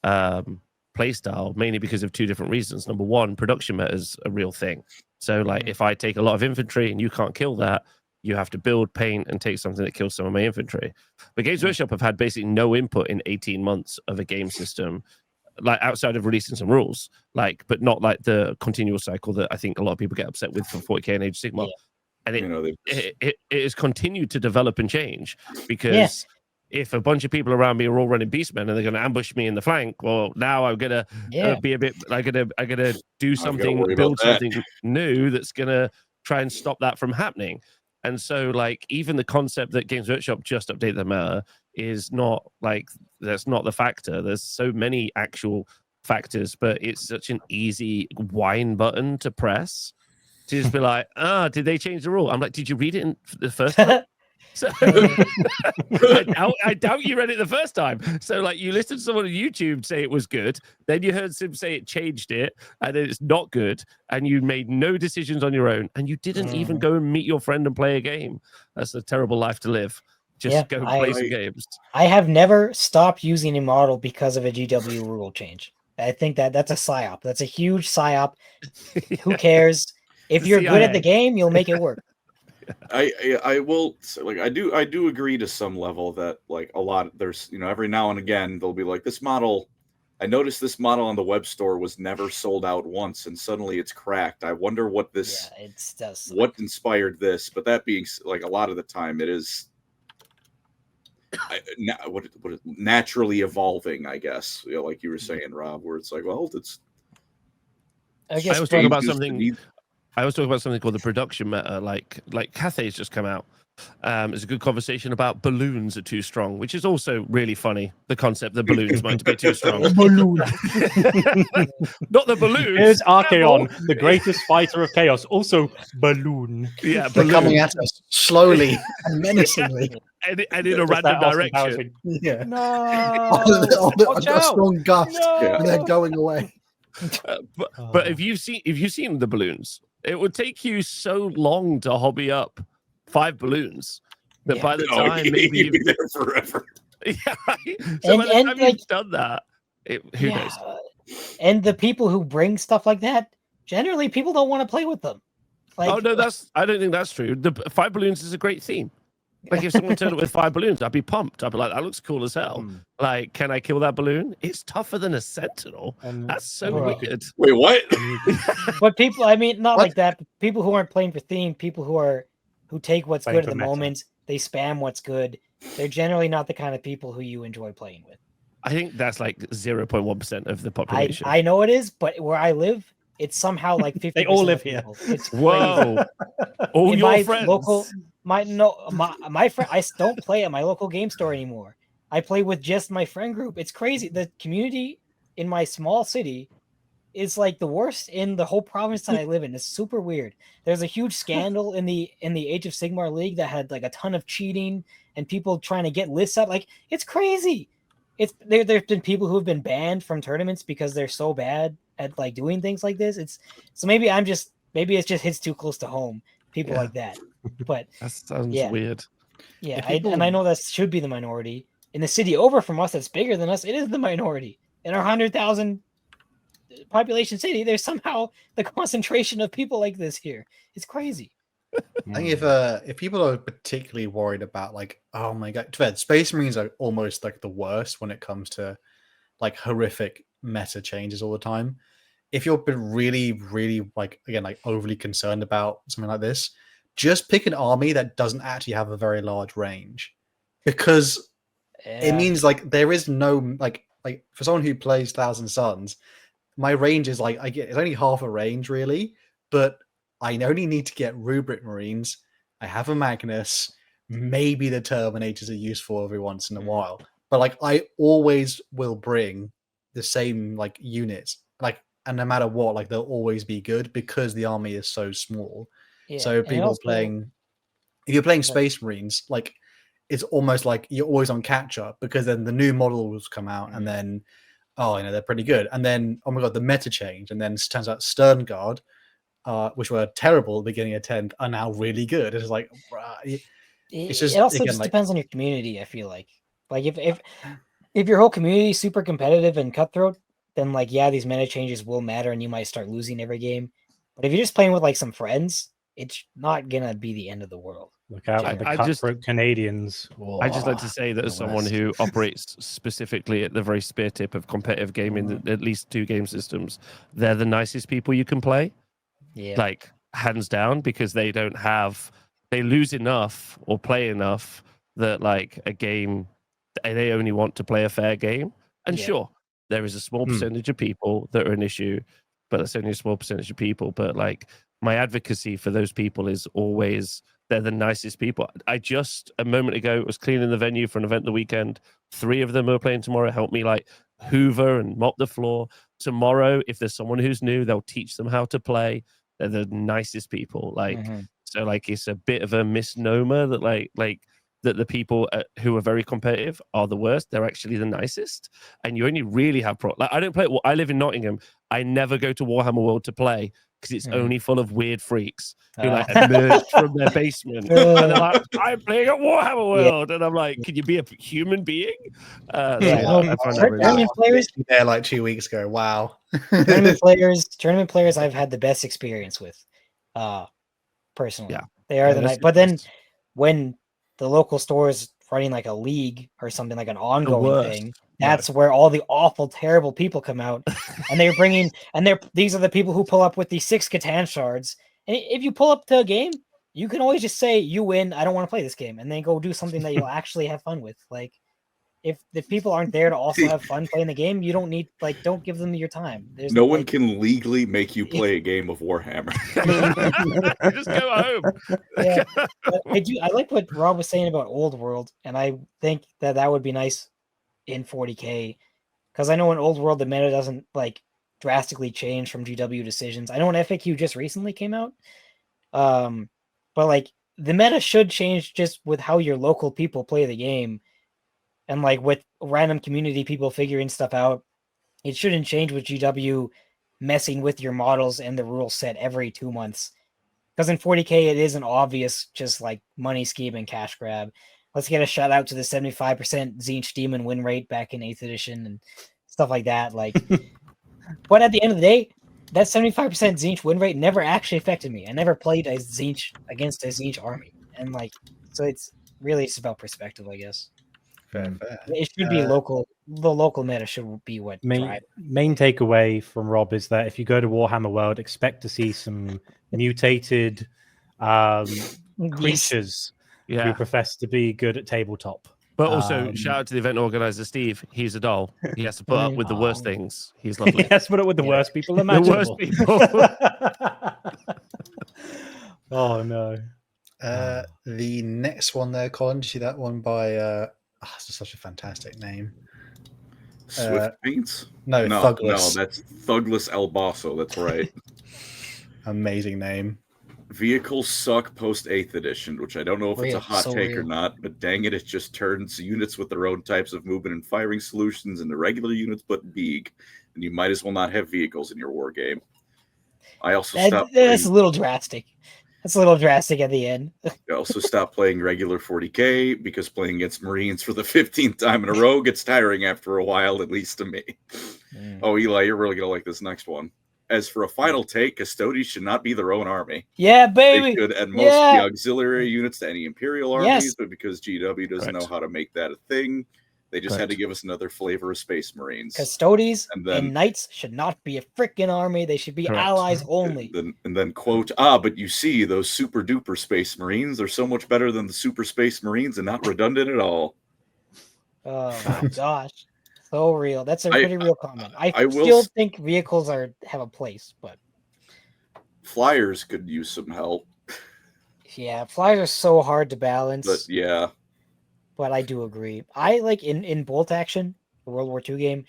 playstyle, mainly because of two different reasons. Number one, production meta is a real thing. So if I take a lot of infantry and you can't kill that, you have to build, paint, and take something that kills some of my infantry. But Games Workshop have had basically no input in 18 months of a game system, outside of releasing some rules, but not the continual cycle that I think a lot of people get upset with for 40K and Age of Sigmar. And it has continued to develop and change because if a bunch of people around me are all running Beastmen and they're going to ambush me in the flank, well, now I'm gonna be a bit. I'm gonna do something, build something new that's gonna try and stop that from happening. And so, even the concept that Games Workshop just update the meta is not that's not the factor. There's so many actual factors, but it's such an easy whine button to press to just be did they change the rule? I'm did you read it in the first time? So I doubt you read it the first time. So you listened to someone on YouTube say it was good, then you heard him say it changed it, and then it's not good, and you made no decisions on your own, and you didn't even go and meet your friend and play a game. That's a terrible life to live. Just go play some games. I have never stopped using a model because of a GW rule change. I think that's a psyop. That's a huge psyop. Who cares? If you're good at the game, you'll make it work. I will I do agree to some level that a lot there's every now and again they'll be this model. I noticed this model on the web store was never sold out once, and suddenly it's cracked. I wonder what what inspired this. But that being a lot of the time it is what naturally evolving, I guess. Like you were saying, Rob, where it's it's. I guess I was talking about something called the production meta. Cathay's just come out, There's a good conversation about balloons are too strong, which is also really funny. The concept that balloons might be too strong. Balloon. Not the balloons. Here's Archaon, Devil. the greatest fighter of chaos. Also, balloon. Yeah, They're coming balloons. at us slowly and menacingly. And in a Just random that Austin direction. Powers thing. Yeah. No. I've Watch got a out. strong gust, No. and they're going away. But if you've seen the balloons, it would take you so long to hobby up 5 balloons that by the time maybe you'd be you've there forever. yeah, right? So by the And, time like, you've done that, who knows? And the people who bring stuff like that, generally people don't want to play with them. Like, Oh no, I don't think that's true. The 5 balloons is a great theme. Like if someone turned up with 5 balloons, I'd be pumped. I'd be like, that looks cool as hell. Like, can I kill that balloon? It's tougher than a sentinel. That's so weird. Wait, what? but people, I mean, not What? like that. But people who aren't playing for theme, people who take what's Playing good at for the meta. moment, they spam what's good. They're generally not the kind of people who you enjoy playing with. I think that's like 0.1% of the population. I know it is, but where I live, it's somehow like 50%. They all live of here. people. It's crazy. Whoa. All In your my friends. local, my friend, I don't play at my local game store anymore. I play with just my friend group. It's crazy. The community in my small city is like the worst in the whole province that I live in. It's super weird. There's a huge scandal in the Age of Sigmar League that had like a ton of cheating and people trying to get lists up. Like, it's crazy. There's been people who have been banned from tournaments because they're so bad at like doing things like this. Maybe it just hits too close to home. People like that. But That sounds Yeah. weird. yeah, People- I know that should be the minority. In the city over from us that's bigger than us, it is the minority. In our 100,000 population city, there's somehow the concentration of people like this here. It's crazy. I think if people are particularly worried about like, oh my god, Fed, Space Marines are almost like the worst when it comes to like horrific meta changes all the time. If you're really, really like again like overly concerned about something like this, just pick an army that doesn't actually have a very large range, because it means like there is no like for someone who plays Thousand Suns, my range is like it's only half a range really, but I only need to get Rubric Marines. I have a Magnus. Maybe the Terminators are useful every once in a while, but like I always will bring the same like units, like, and no matter what, like they'll always be good because the army is so small. Yeah, So and people also- playing, if you're playing Space Marines, like it's almost like you're always on catch up because then the new models come out and then they're pretty good, and then oh my god, the meta change, and then it turns out Stern Guard, which were terrible at the beginning of 10th, are now really good. It's like it's just it also again, just like, depends on your community. I feel like if your whole community is super competitive and cutthroat, then like these meta changes will matter and you might start losing every game. But if you're just playing with like some friends, it's not gonna be the end of the world. Look out for the I just- cutthroat Canadians. I just like to say that the as someone worst. who operates specifically at the very spear tip of competitive gaming, at least 2 game systems, they're the nicest people you can play. Yeah. Like hands down, because they lose enough or play enough that like a game, they only want to play a fair game. And Yeah. sure, there is a small percentage of people that are an issue, but that's only a small percentage of people. But like my advocacy for those people is always they're the nicest people. I just a moment ago was cleaning the venue for an event the weekend. 3 of them are playing tomorrow. Help me like hoover and mop the floor. Tomorrow, if there's someone who's new, they'll teach them how to play. They're the nicest people. Like so, like it's a bit of a misnomer that like that the people who are very competitive are the worst. They're actually the nicest, and you only really have like I don't play. I live in Nottingham. I never go to Warhammer World to play because it's only full of weird freaks who like emerged from their basement and they're like, I'm playing at Warhammer World, and I'm like, can you be a human being? I find that really Tournament players, there like 2 weeks ago. Wow. tournament players, I've had the best experience with, personally. Yeah. They are Yeah, the that's night. But then best. when the local store is running like a league or something, like an ongoing worst. thing, that's where all the awful, terrible people come out, and they're bringing, these are the people who pull up with these 6 Catan shards. And if you pull up to a game, you can always just say, "You win. I don't want to play this game," and then go do something that you'll actually have fun with. Like, if people aren't there to also have fun playing the game, you don't need don't give them your time. There's no one can legally make you play a game of Warhammer. Just go home. Yeah, I like what Rob was saying about Old World, and I think that would be nice in 40k, because I know in Old World the meta doesn't drastically change from GW decisions. I know an FAQ just recently came out, but the meta should change just with how your local people play the game, and with random community people figuring stuff out. It shouldn't change with GW messing with your models and the rule set every 2 months. Because in 40k, it is an obvious just money scheme and cash grab. Let's get a shout out to the 75% Tzeentch Demon win rate back in 8th edition and stuff like that. But at the end of the day, that 75% Tzeentch win rate never actually affected me. I never played a Tzeentch against a Tzeentch army. And so it's really just about perspective, I guess. Fair. It should be local. The local meta should be what drives. Main takeaway from Rob is that if you go to Warhammer World, expect to see some mutated creatures who profess to be good at tabletop. But also, shout out to the event organizer, Steve. He's a doll. He has to put up with the worst things. He's lovely. He has to put up with the worst people imaginable. The worst people. Oh, no. The next one there, Colin, did you see that one by... it's such a fantastic name. Swift Paints? No, Thugless. No, that's Thugless El Basso. That's right. Amazing name. Vehicles suck post 8th edition, which I don't know if it's a hot take or not, but dang it, it just turns units with their own types of movement and firing solutions into regular units but big, and you might as well not have vehicles in your war game. I also stopped. That's a little drastic. That's a little drastic at the end. I also stopped playing regular 40k because playing against Marines for the 15th time in a row gets tiring after a while, at least to me. Oh, Eli, you're really going to like this next one. As for a final take, Custodies should not be their own army. Yeah, baby. They should at most be auxiliary units to any Imperial armies, but because GW doesn't know how to make that a thing, they just had to give us another flavor of Space Marines. Custodies and Knights should not be a freaking army. They should be allies only. And then quote, but you see, those super duper Space Marines are so much better than the super Space Marines and not redundant at all. Oh my gosh. So real. That's a pretty real comment. I still think vehicles have a place, but flyers could use some help. Yeah, flyers are so hard to balance. But yeah. But I do agree. I in Bolt Action, the World War II game,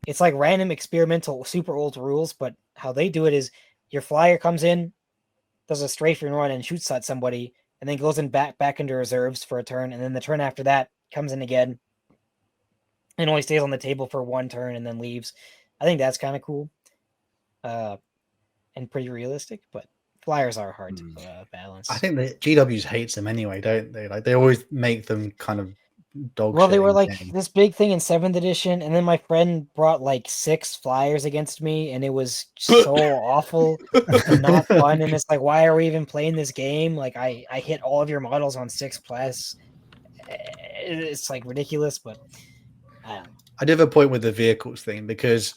it's random experimental super old rules, but how they do it is your flyer comes in, does a strafing run and shoots at somebody, and then goes in back into reserves for a turn, and then the turn after that comes in again and only stays on the table for one turn and then leaves. I think that's kind of cool. And pretty realistic, but flyers are hard to balance. I think the GWs hates them anyway, don't they? They always make them kind of dog. Well, they were this big thing in 7th edition, and then my friend brought 6 flyers against me, and it was so awful and not fun. And it's why are we even playing this game? I hit all of your models on 6+. It's ridiculous, but I do have a point with the vehicles thing, because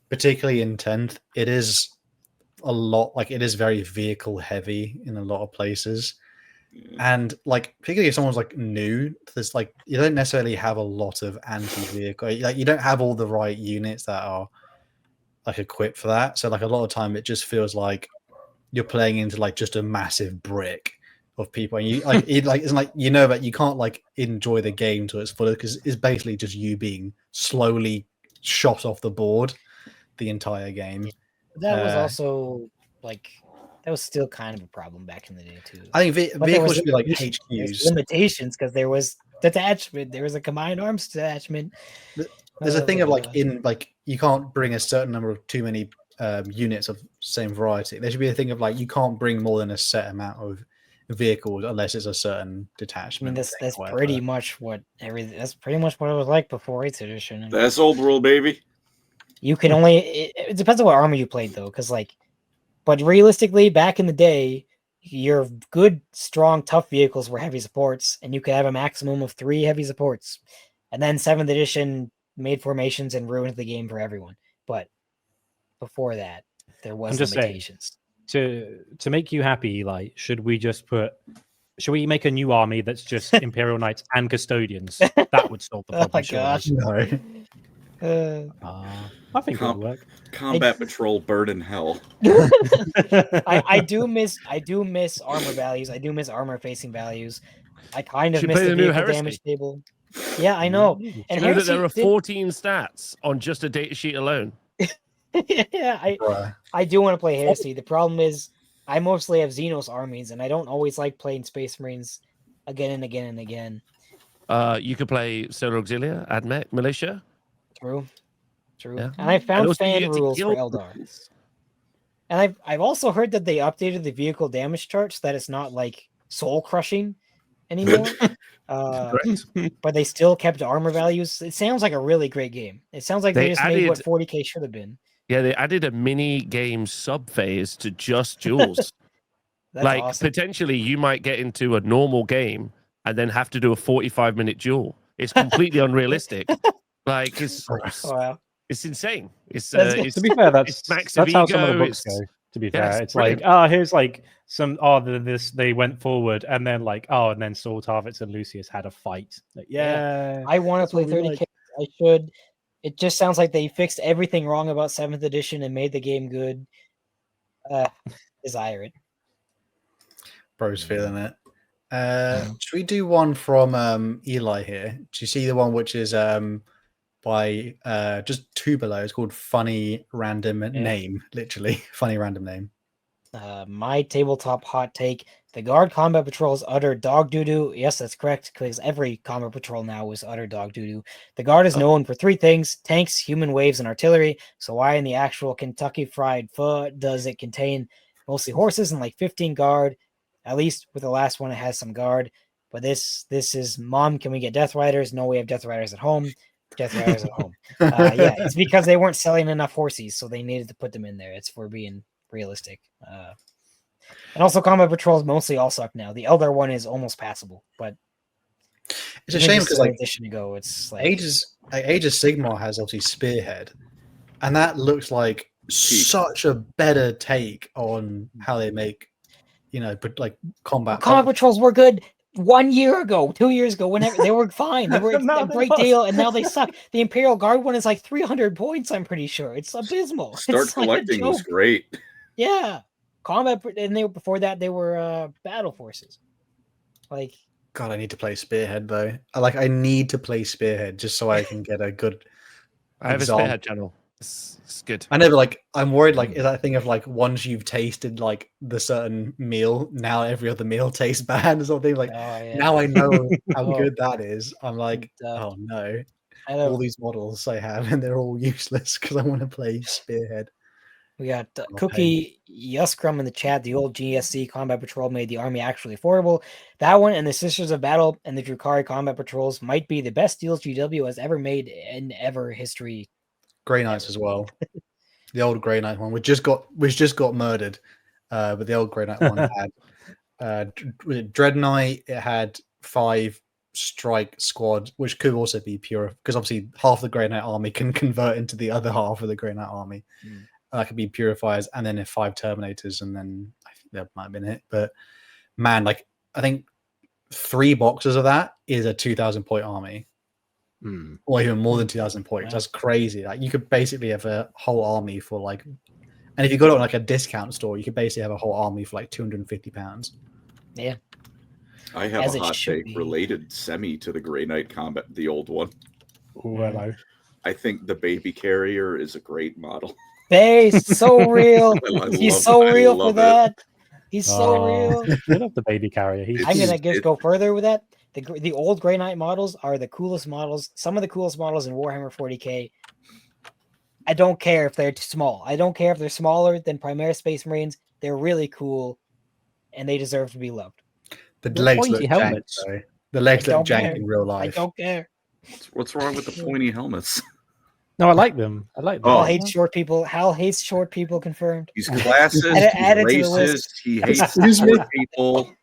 particularly in 10th, it is a lot it is very vehicle heavy in a lot of places, and particularly if someone's new, there's you don't necessarily have a lot of anti-vehicle, you don't have all the right units that are equipped for that, so a lot of time it just feels like you're playing into just a massive brick of people, and you it's that you can't enjoy the game to its fullest, because it's basically just you being slowly shot off the board the entire game. That was also that was still kind of a problem back in the day too. I think vehicles should be HQs. Limitations, because there was detachment, there was a combined arms detachment. There's a thing of you can't bring a certain number of too many units of same variety. There should be a thing of you can't bring more than a set amount of vehicles unless it's a certain detachment. I mean, that's pretty much what that's pretty much what it was like before 8th edition. That's Old World, baby. You can only it depends on what armor you played though, because but realistically back in the day, your good, strong, tough vehicles were heavy supports, and you could have a maximum of 3 heavy supports. And then 7th edition made formations and ruined the game for everyone. But before that, there was limitations. To make you happy, Eli, should we just put Should we make a new army that's just Imperial Knights and Custodians? That would solve the Oh problem. my surely. gosh. No. I think it would work. Combat patrol burn in hell. I do miss armor values. I do miss armor facing values. I kind of Should miss play the the new vehicle Heresy. damage table. Yeah, I know. Do you And know that there are Heresy 14 stats on just a datasheet alone? yeah, I do want to play Heresy. The problem is I mostly have Xenos armies, and I don't always like playing Space Marines again and again and again. You could play Solar Auxilia, AdMech, Militia. True. Yeah. And I And found also you fan get to rules for kill Eldar. Marines. And I've also heard that they updated the vehicle damage chart so that it's not like soul crushing anymore. Correct. But they still kept armor values. It sounds like a really great game. It sounds like they just made what 40k should have been. Yeah, they added a mini game sub phase to just duels. That's like awesome. potentially you might get into a normal game and then have to do a 45-minute duel. It's completely unrealistic. Like it's Wow. it's insane. It's That's- it's To be fair, it's max of that's how some of the ego, books it's- go. To be yeah, fair, it's it's like, brilliant. here's like some this they went forward, and then like, and then Saul Tarvitz and Lucius had a fight. Like, yeah, I want to that's play what we 30k. I should. It just sounds like they fixed everything wrong about 7th edition and made the game good. Desire it. Bro's feeling it. Should we do one from Eli here? Do you see the one which is by just two below? It's called Funny Random Name, literally funny random name. My tabletop hot take: the guard combat patrol is utter dog doo doo. Yes, that's correct, because every combat patrol now is utter dog doo doo. The guard is known for 3 things: tanks, human waves, and artillery. So why in the actual Kentucky Fried Pho does it contain mostly horses and like 15 guard? At least with the last one, it has some guard. But this is, Mom, can we get Death Riders? No, we have Death Riders at home. Death Riders at home. Yeah, it's because they weren't selling enough horses, so they needed to put them in there. It's for being realistic. And also combat patrols mostly all suck now. The Eldar one is almost passable, but It's a shame because like edition ago, it's like Age of Sigmar has obviously Spearhead, and that looks like such a better take on how they make, but like combat patrols were good 1 year ago, 2 years ago, whenever they were fine. They were a great deal, and now they suck. The Imperial Guard one is like 300 points, I'm pretty sure. It's abysmal. Start It's like a collecting was joke. great. Yeah. Combat, and they were before that they were battle forces. Like, God, I need to play Spearhead though. I need to play Spearhead just so I can get a good. I have example. a Spearhead channel. It's good. I know, but like I'm worried. Like, is that thing of like once you've tasted like the certain meal, now every other meal tastes bad or something. Like now I know how good that is. I'm like, oh no, all these models I have and they're all useless because I want to play Spearhead. We got Cookie Yuskrum in the chat. The old GSC Combat Patrol made the army actually affordable. That one and the Sisters of Battle and the Drukhari Combat Patrols might be the best deals GW has ever made in ever history. Grey Knights as well. The old Grey Knight one, which just got murdered. But the old Grey Knight one had Dread Knight. It had 5 strike squad, which could also be pure because obviously half the Grey Knight army can convert into the other half of the Grey Knight army. That could be purifiers, and then 5 Terminators, and then I think that might have been it. But man, like I think 3 boxes of that is a 2,000 point army, or even more than 2,000 points. That's crazy. Like you could basically have a whole army for like, and if you got it on like a discount store, you could basically have a whole army for like £250. Yeah, I have a hot take related semi to the Grey Knight combat, the old one. Oh, hello. I think the baby carrier is a great model. He's so real. He's so real for that. He's so real. I love the baby carrier. I'm gonna just go further with that. The old Grey Knight models are the coolest models. Some of the coolest models in Warhammer 40k. I don't care if they're small. I don't care if they're smaller than Primaris Space Marines. They're really cool, and they deserve to be loved. The legs look jank, though. The legs look jank in real life. I don't care. What's wrong with the pointy helmets? No, I like them. I like them. Hal hates short people. Hal hates short people. Confirmed. He's classist. He's racist. He hates short people.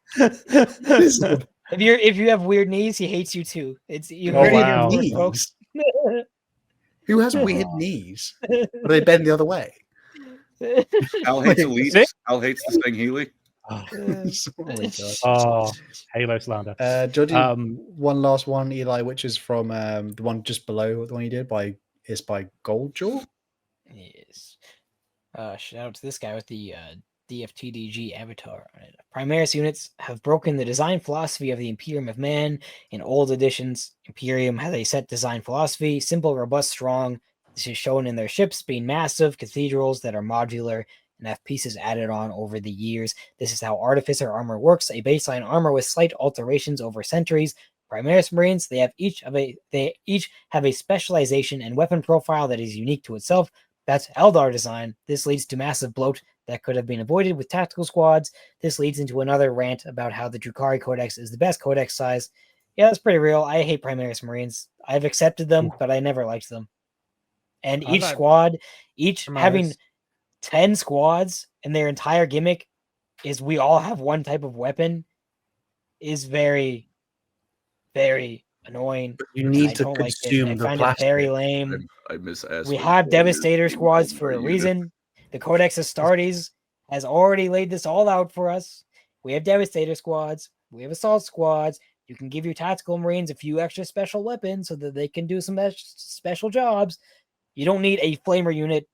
If you have weird knees, he hates you too. It's you heard it, folks. Who has weird knees? Or they bend the other way? Al hates elites. Al hates the thing Healy. Oh my god. Oh, Halo slander. Georgie, one last one, Eli, which is from the one just below the one you did by Goldjaw. Yes. Shout out to this guy with the DFTDG avatar on it. Primaris units have broken the design philosophy of the Imperium of Man. In old editions, Imperium has a set design philosophy: simple, robust, strong. This is shown in their ships being massive cathedrals that are modular and have pieces added on over the years. This is how Artificer armor works: a baseline armor with slight alterations over centuries. Primaris Marines, they each have a specialization and weapon profile that is unique to itself. That's Eldar design. This leads to massive bloat that could have been avoided with tactical squads. This leads into another rant about how the Drukhari Codex is the best codex size. Yeah, that's pretty real. I hate Primaris Marines. I've accepted them, but I never liked them. And each squad, having 10 squads and their entire gimmick is we all have one type of weapon is very, very annoying. But you need to consume the plastic. I find it very lame. I miss We have Devastator squads for a reason. The Codex Astartes has already laid this all out for us. We have Devastator squads. We have Assault squads. You can give your tactical Marines a few extra special weapons so that they can do some special jobs. You don't need a Flamer unit,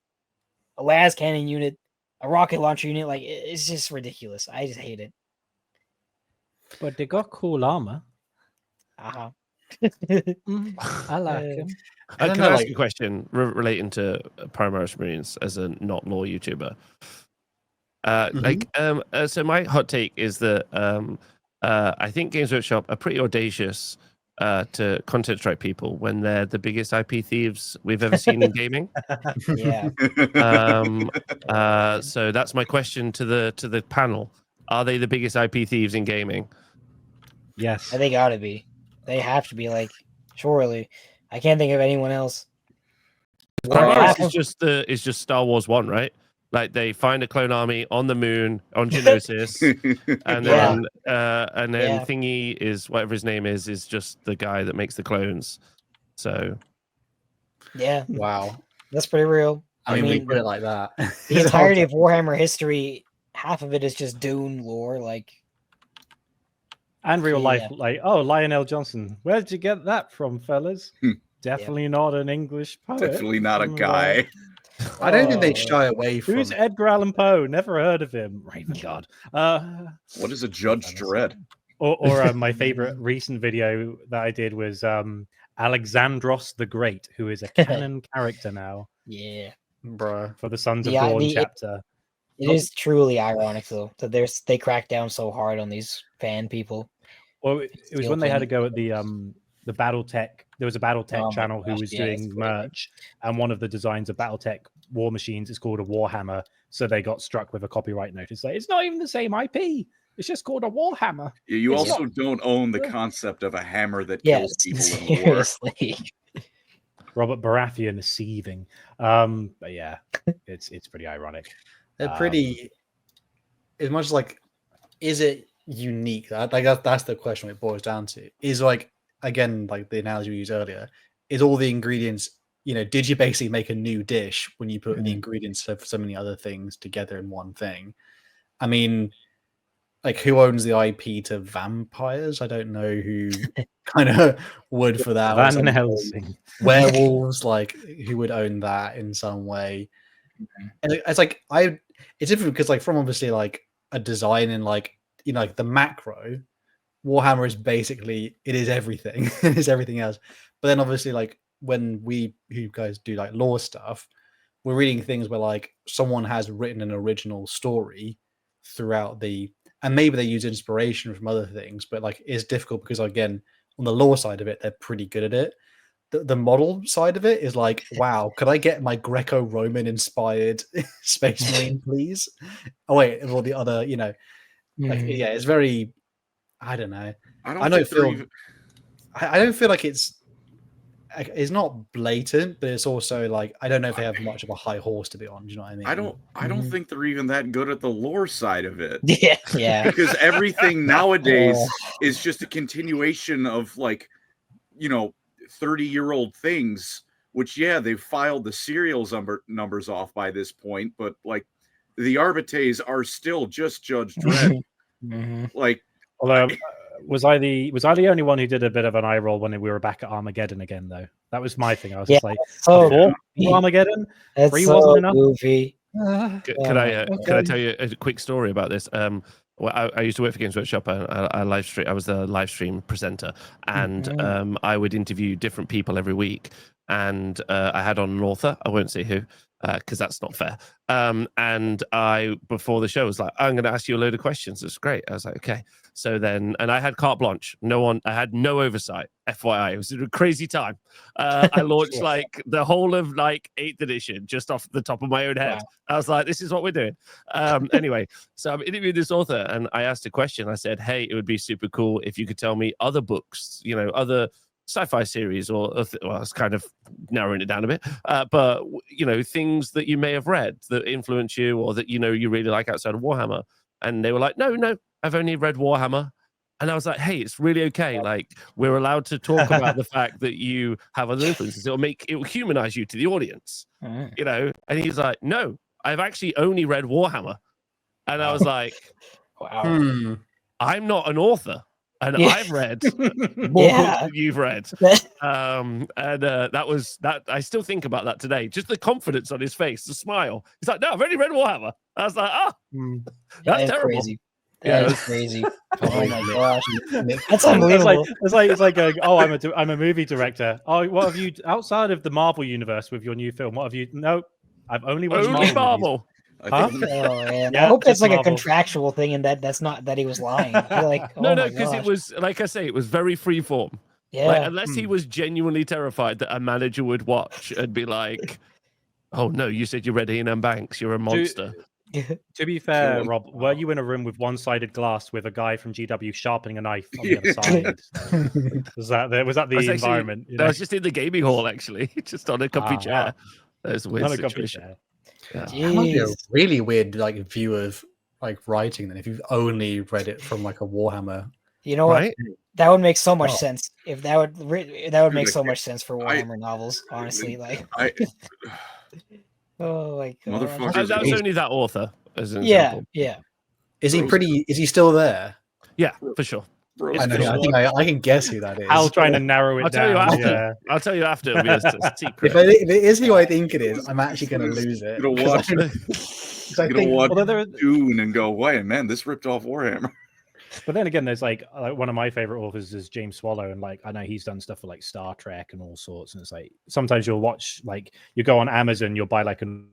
a las cannon unit, a rocket launcher unit. Like, it's just ridiculous. I just hate it. But they got cool armor. Uh-huh. I like him. Can I ask you a question relating to Primaris Marines as a not lore YouTuber? So my hot take is that I think Games Workshop are pretty audacious to content strike people when they're the biggest IP thieves we've ever seen in gaming. Yeah. So that's my question to the panel: are they the biggest IP thieves in gaming? Yes, they gotta be. They have to be. Like, surely. I can't think of anyone else. Primaris is just Star Wars 1, right? Like, they find a clone army on the moon on Geonosis, and then Thingy is whatever his name is just the guy that makes the clones. So yeah, wow, that's pretty real. I mean, we put it like that. The entirety of Warhammer history, half of it is just Dune lore, like, and real life. Like, oh, Lionel Johnson, where did you get that from, fellas? Definitely not an English poet. Definitely not a guy. I don't think they shy away from. Who's Edgar Allan Poe? Never heard of him. Raven God. What is a Judge Dredd? Or my favorite recent video that I did was Alexandros the Great, who is a canon character now. Yeah, bruh. For the Sons of Dawn chapter. It is truly ironic, though, that they crack down so hard on these fan people. Well, it was when they had to go at the BattleTech. There was a BattleTech channel who was doing merch, and one of the designs of BattleTech war machines is called a Warhammer. So they got struck with a copyright notice. Like, it's not even the same IP. It's just called a Warhammer. You also don't own the concept of a hammer that kills people in war. Robert Baratheon is seething. But yeah, it's pretty ironic. They're pretty. As much as like, is it unique? That's the question it boils down to. Is like, again, like the analogy we used earlier, is all the ingredients. Did you basically make a new dish when you put the ingredients of so many other things together in one thing? I mean, like, who owns the IP to vampires? I don't know who kind of would for that. Van Helsing. Werewolves, like, who would own that in some way? And it's like, it's different because, like, from obviously like a design and like, like the macro, Warhammer is basically, it is everything. It is everything else. But then obviously, like, when you guys do like lore stuff, we're reading things where like someone has written an original story throughout and maybe they use inspiration from other things, but like it's difficult because, again, on the lore side of it, they're pretty good at it. The model side of it is like, wow, could I get my Greco-Roman inspired Space Marine, please? Oh wait, or the other, like, it's very, I don't know. I don't feel like it's not blatant, but it's also like, I don't know if they have much of a high horse to be on. Do you know what I mean? I don't think they're even that good at the lore side of it. Yeah. Because everything nowadays is just a continuation of, like, 30-year-old things, which they've filed the serials numbers off by this point, but like the Arbites are still just Judge Dredd. Like, although was I the only one who did a bit of an eye roll when we were back at Armageddon again? Though that was my thing. I was just like, before Armageddon, That's 3 so wasn't enough. goofy. Can I tell you a quick story about this? Well, I used to work for Games Workshop. I live stream. I was the live stream presenter, and I would interview different people every week. And I had on an author. I won't say who, because that's not fair. And I, before the show, was like, I'm going to ask you a load of questions. It's great. I was like, okay. So then, and I had carte blanche. I had no oversight. FYI, it was a crazy time. I launched like the whole of like 8th edition just off the top of my own head. Wow. I was like, this is what we're doing. Anyway, so I'm interviewing this author, and I asked a question. I said, hey, it would be super cool if you could tell me other books, other sci-fi series, or well, I was kind of narrowing it down a bit, but things that you may have read that influence you, or that you really like outside of Warhammer. And they were like, no, I've only read Warhammer. And I was like, hey, it's really okay. Like, we're allowed to talk about the fact that you have other influences. It will humanize you to the audience, And he's like, no, I've actually only read Warhammer. And I was like, wow, I'm not an author. And I've read more books than you've read. That was that. I still think about that today. Just the confidence on his face, the smile. He's like, no, I've already read Warhammer. I was like, that's terrible. Crazy. That is crazy. Oh my gosh, that's unbelievable. It's like going, oh, I'm a movie director. Oh, what have you outside of the Marvel universe with your new film? What have you? No, I've only watched Marvel. Huh? Oh, man. I hope that's like Marvel. A contractual thing, and that's not that he was lying. Like, no, because it was, like I say, it was very free form. Yeah. Like, unless he was genuinely terrified that a manager would watch and be like, "Oh no, you said you read Ian Banks. You're a monster." To be fair, Rob, were you in a room with one-sided glass with a guy from GW sharpening a knife on the other side? Was that the environment? I was just in the gaming hall, actually, just on a comfy chair. That was a weird situation. Yeah. That might be a really weird view of writing then if you've only read it from a Warhammer. You know what? That would make so much sense. If that would make so much sense for Warhammer novels. Honestly, oh my god! That was only that author as an example. Yeah. Is he still there? Yeah, for sure. I know. I think I can guess who that is. I'll try to narrow it down. I'll tell you after. It'll be a secret. If it is who I think it is, I'm actually going to lose it. You're going to watch Dune and go, "Why, man, this ripped off Warhammer." But then again, there's one of my favorite authors is James Swallow, and I know he's done stuff for Star Trek and all sorts. And it's sometimes you'll watch you go on Amazon, you'll buy an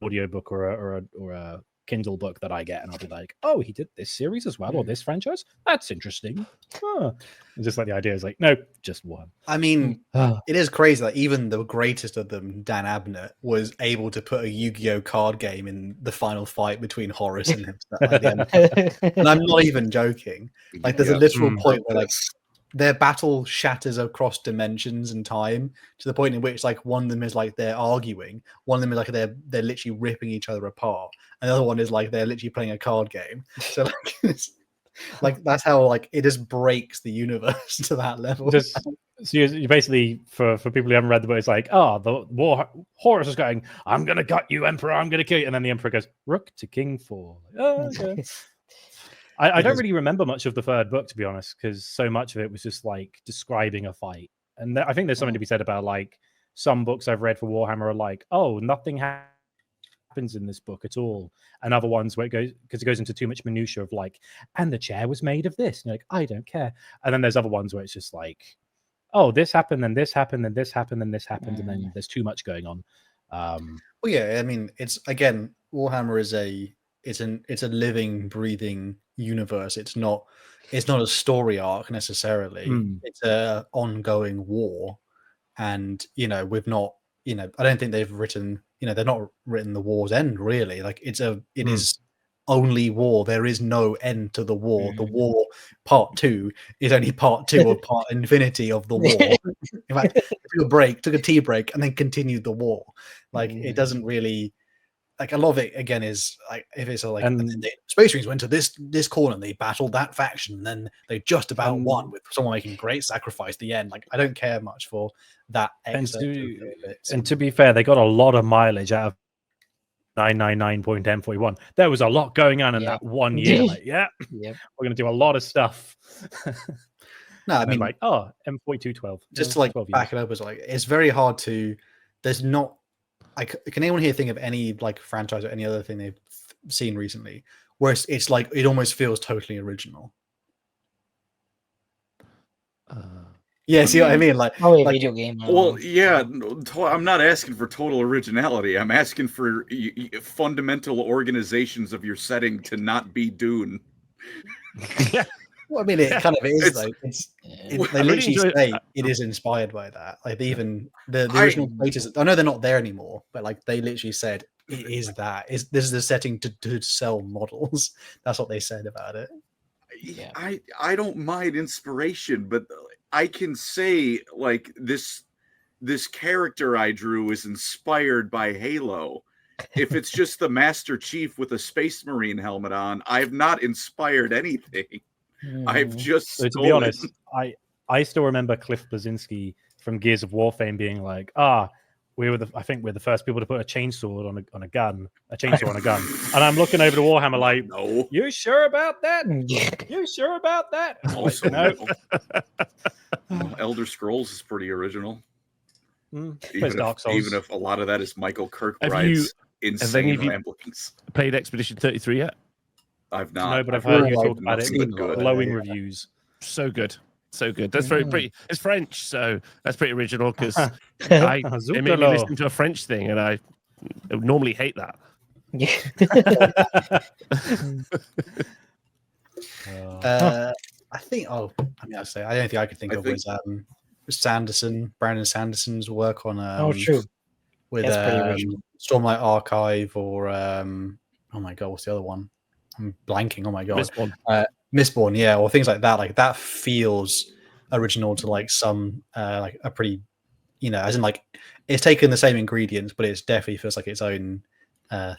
audiobook or a Kindle book that I get, and I'll be like, oh, he did this series as well, or this franchise? That's interesting. Huh. And just the idea is no, just one. I mean, it is crazy that even the greatest of them, Dan Abnett, was able to put a Yu-Gi-Oh card game in the final fight between Horus and himself at the end. And I'm not even joking. There's a literal point where their battle shatters across dimensions and time to the point in which one of them is they're arguing, one of them is they're literally ripping each other apart, and the other one is they're literally playing a card game. So that's how it just breaks the universe to that level. So you basically, for people who haven't read the book, it's the war Horus is going, I'm gonna gut you, Emperor, I'm gonna kill you, and then the Emperor goes, Rook to King 4. Oh, okay. I don't really remember much of the third book, to be honest, because so much of it was just describing a fight. And I think there's something to be said about some books I've read for Warhammer are oh, nothing happens in this book at all. And other ones where it goes into too much minutia of and the chair was made of this. And you're I don't care. And then there's other ones where it's just oh, this happened, then this happened, then this happened, then this happened, and then there's too much going on. Well, yeah, I mean, it's again, Warhammer is it's a living, breathing universe. It's not a story arc necessarily. It's a ongoing war, and we've not I don't think they've written they've not written the war's end really. It is only war. There is no end to the war. The war part 2 is only part 2 of part infinity of the war. In fact, took a tea break and then continued the war. It doesn't really a lot of it again is if it's and the Space Marines went to this corner and they battled that faction, and then they just about won with someone making great sacrifice at the end. I don't care much for that. And to be fair, they got a lot of mileage out of 999.m41. There was a lot going on in that 1 year. Like, Yep. we're going to do a lot of stuff. No, I mean, like, oh, M4212. just to like 12 back it up as like, it's very hard to. There's not. Can anyone here think of any like franchise or any other thing they've seen recently where it's like it almost feels totally original? Yeah, see what I mean? Like, Probably a video game. Well, yeah, I'm not asking for total originality. I'm asking for fundamental organizations of your setting to not be Dune. Well, I mean, it kind of is though. They literally say it is inspired by that. Like even the original creators. I know they're not there anymore, but like they literally said it is that. This is the setting to sell models. That's what they said about it. Yeah. I don't mind inspiration, but I can say like this character I drew is inspired by Halo. If it's just the Master Chief with a Space Marine helmet on, I've not inspired anything. I've just so to be honest, I still remember Cliff Blazinski from Gears of War fame being like, I think we're the first people to put a chainsaw on a gun, and I'm looking over the Warhammer like, no, you sure about that? You sure about that? Also, no. Elder Scrolls is pretty original. Even if a lot of that is Michael Kirkbride's insane ramblings. Played Expedition 33 yet? I've not. No, but I've heard you talk about it. Good. Glowing reviews. So good. So good. That's very pretty. It's French, so that's pretty original because it made me listen to a French thing, and I normally hate that. I think. I don't think I could think of was Brandon Sanderson's work on. True. With Stormlight Archive or oh my god, what's the other one? I'm blanking. Oh my god, Mistborn, yeah, or things like that. Like that feels original to like some like a pretty, as in like it's taken the same ingredients, but it definitely feels like its own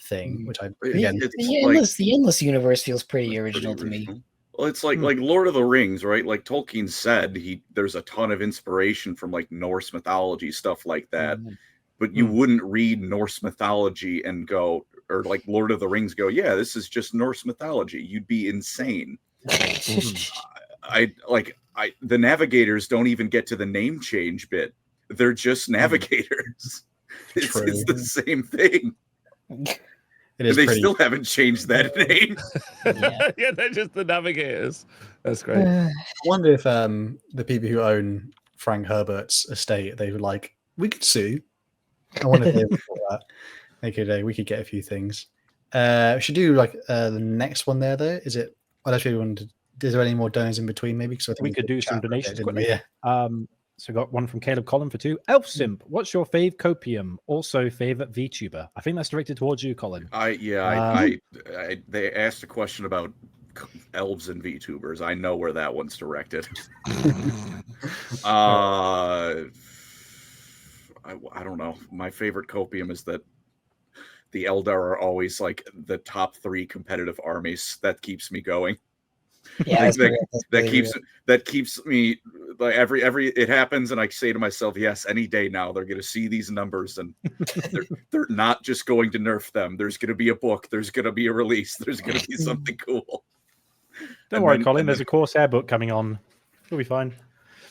thing. Which the Endless Universe feels pretty original to me. Well, it's like Lord of the Rings, right? Like Tolkien said, there's a ton of inspiration from like Norse mythology, stuff like that. But you wouldn't read Norse mythology and go, or like Lord of the Rings go, yeah, this is just Norse mythology. You'd be insane. The navigators don't even get to the name change bit. They're just navigators. It's the same thing. They still haven't changed that name. Yeah, they're just the navigators. That's great. I wonder if the people who own Frank Herbert's estate, they were like, we could sue. I wonder if they would for that. We could get a few things. We should do like the next one there though. Is it? I don't really want to. Is there any more donations in between? Maybe because I think we could do some donations quickly. Yeah. So got one from Caleb Collin for 2. Elf Simp, what's your fave copium? Also favorite VTuber? I think that's directed towards you, Colin. They asked a question about elves and VTubers. I know where that one's directed. I don't know. My favorite copium is that the Eldar are always like the top 3 competitive armies. That keeps me going. Yeah, that keeps me like every it happens, and I say to myself, yes, any day now they're going to see these numbers, and they're not just going to nerf them. There's going to be a book. There's going to be a release. There's going to be something cool. Don't worry, Colin. There's a Corsair book coming on. It'll be fine.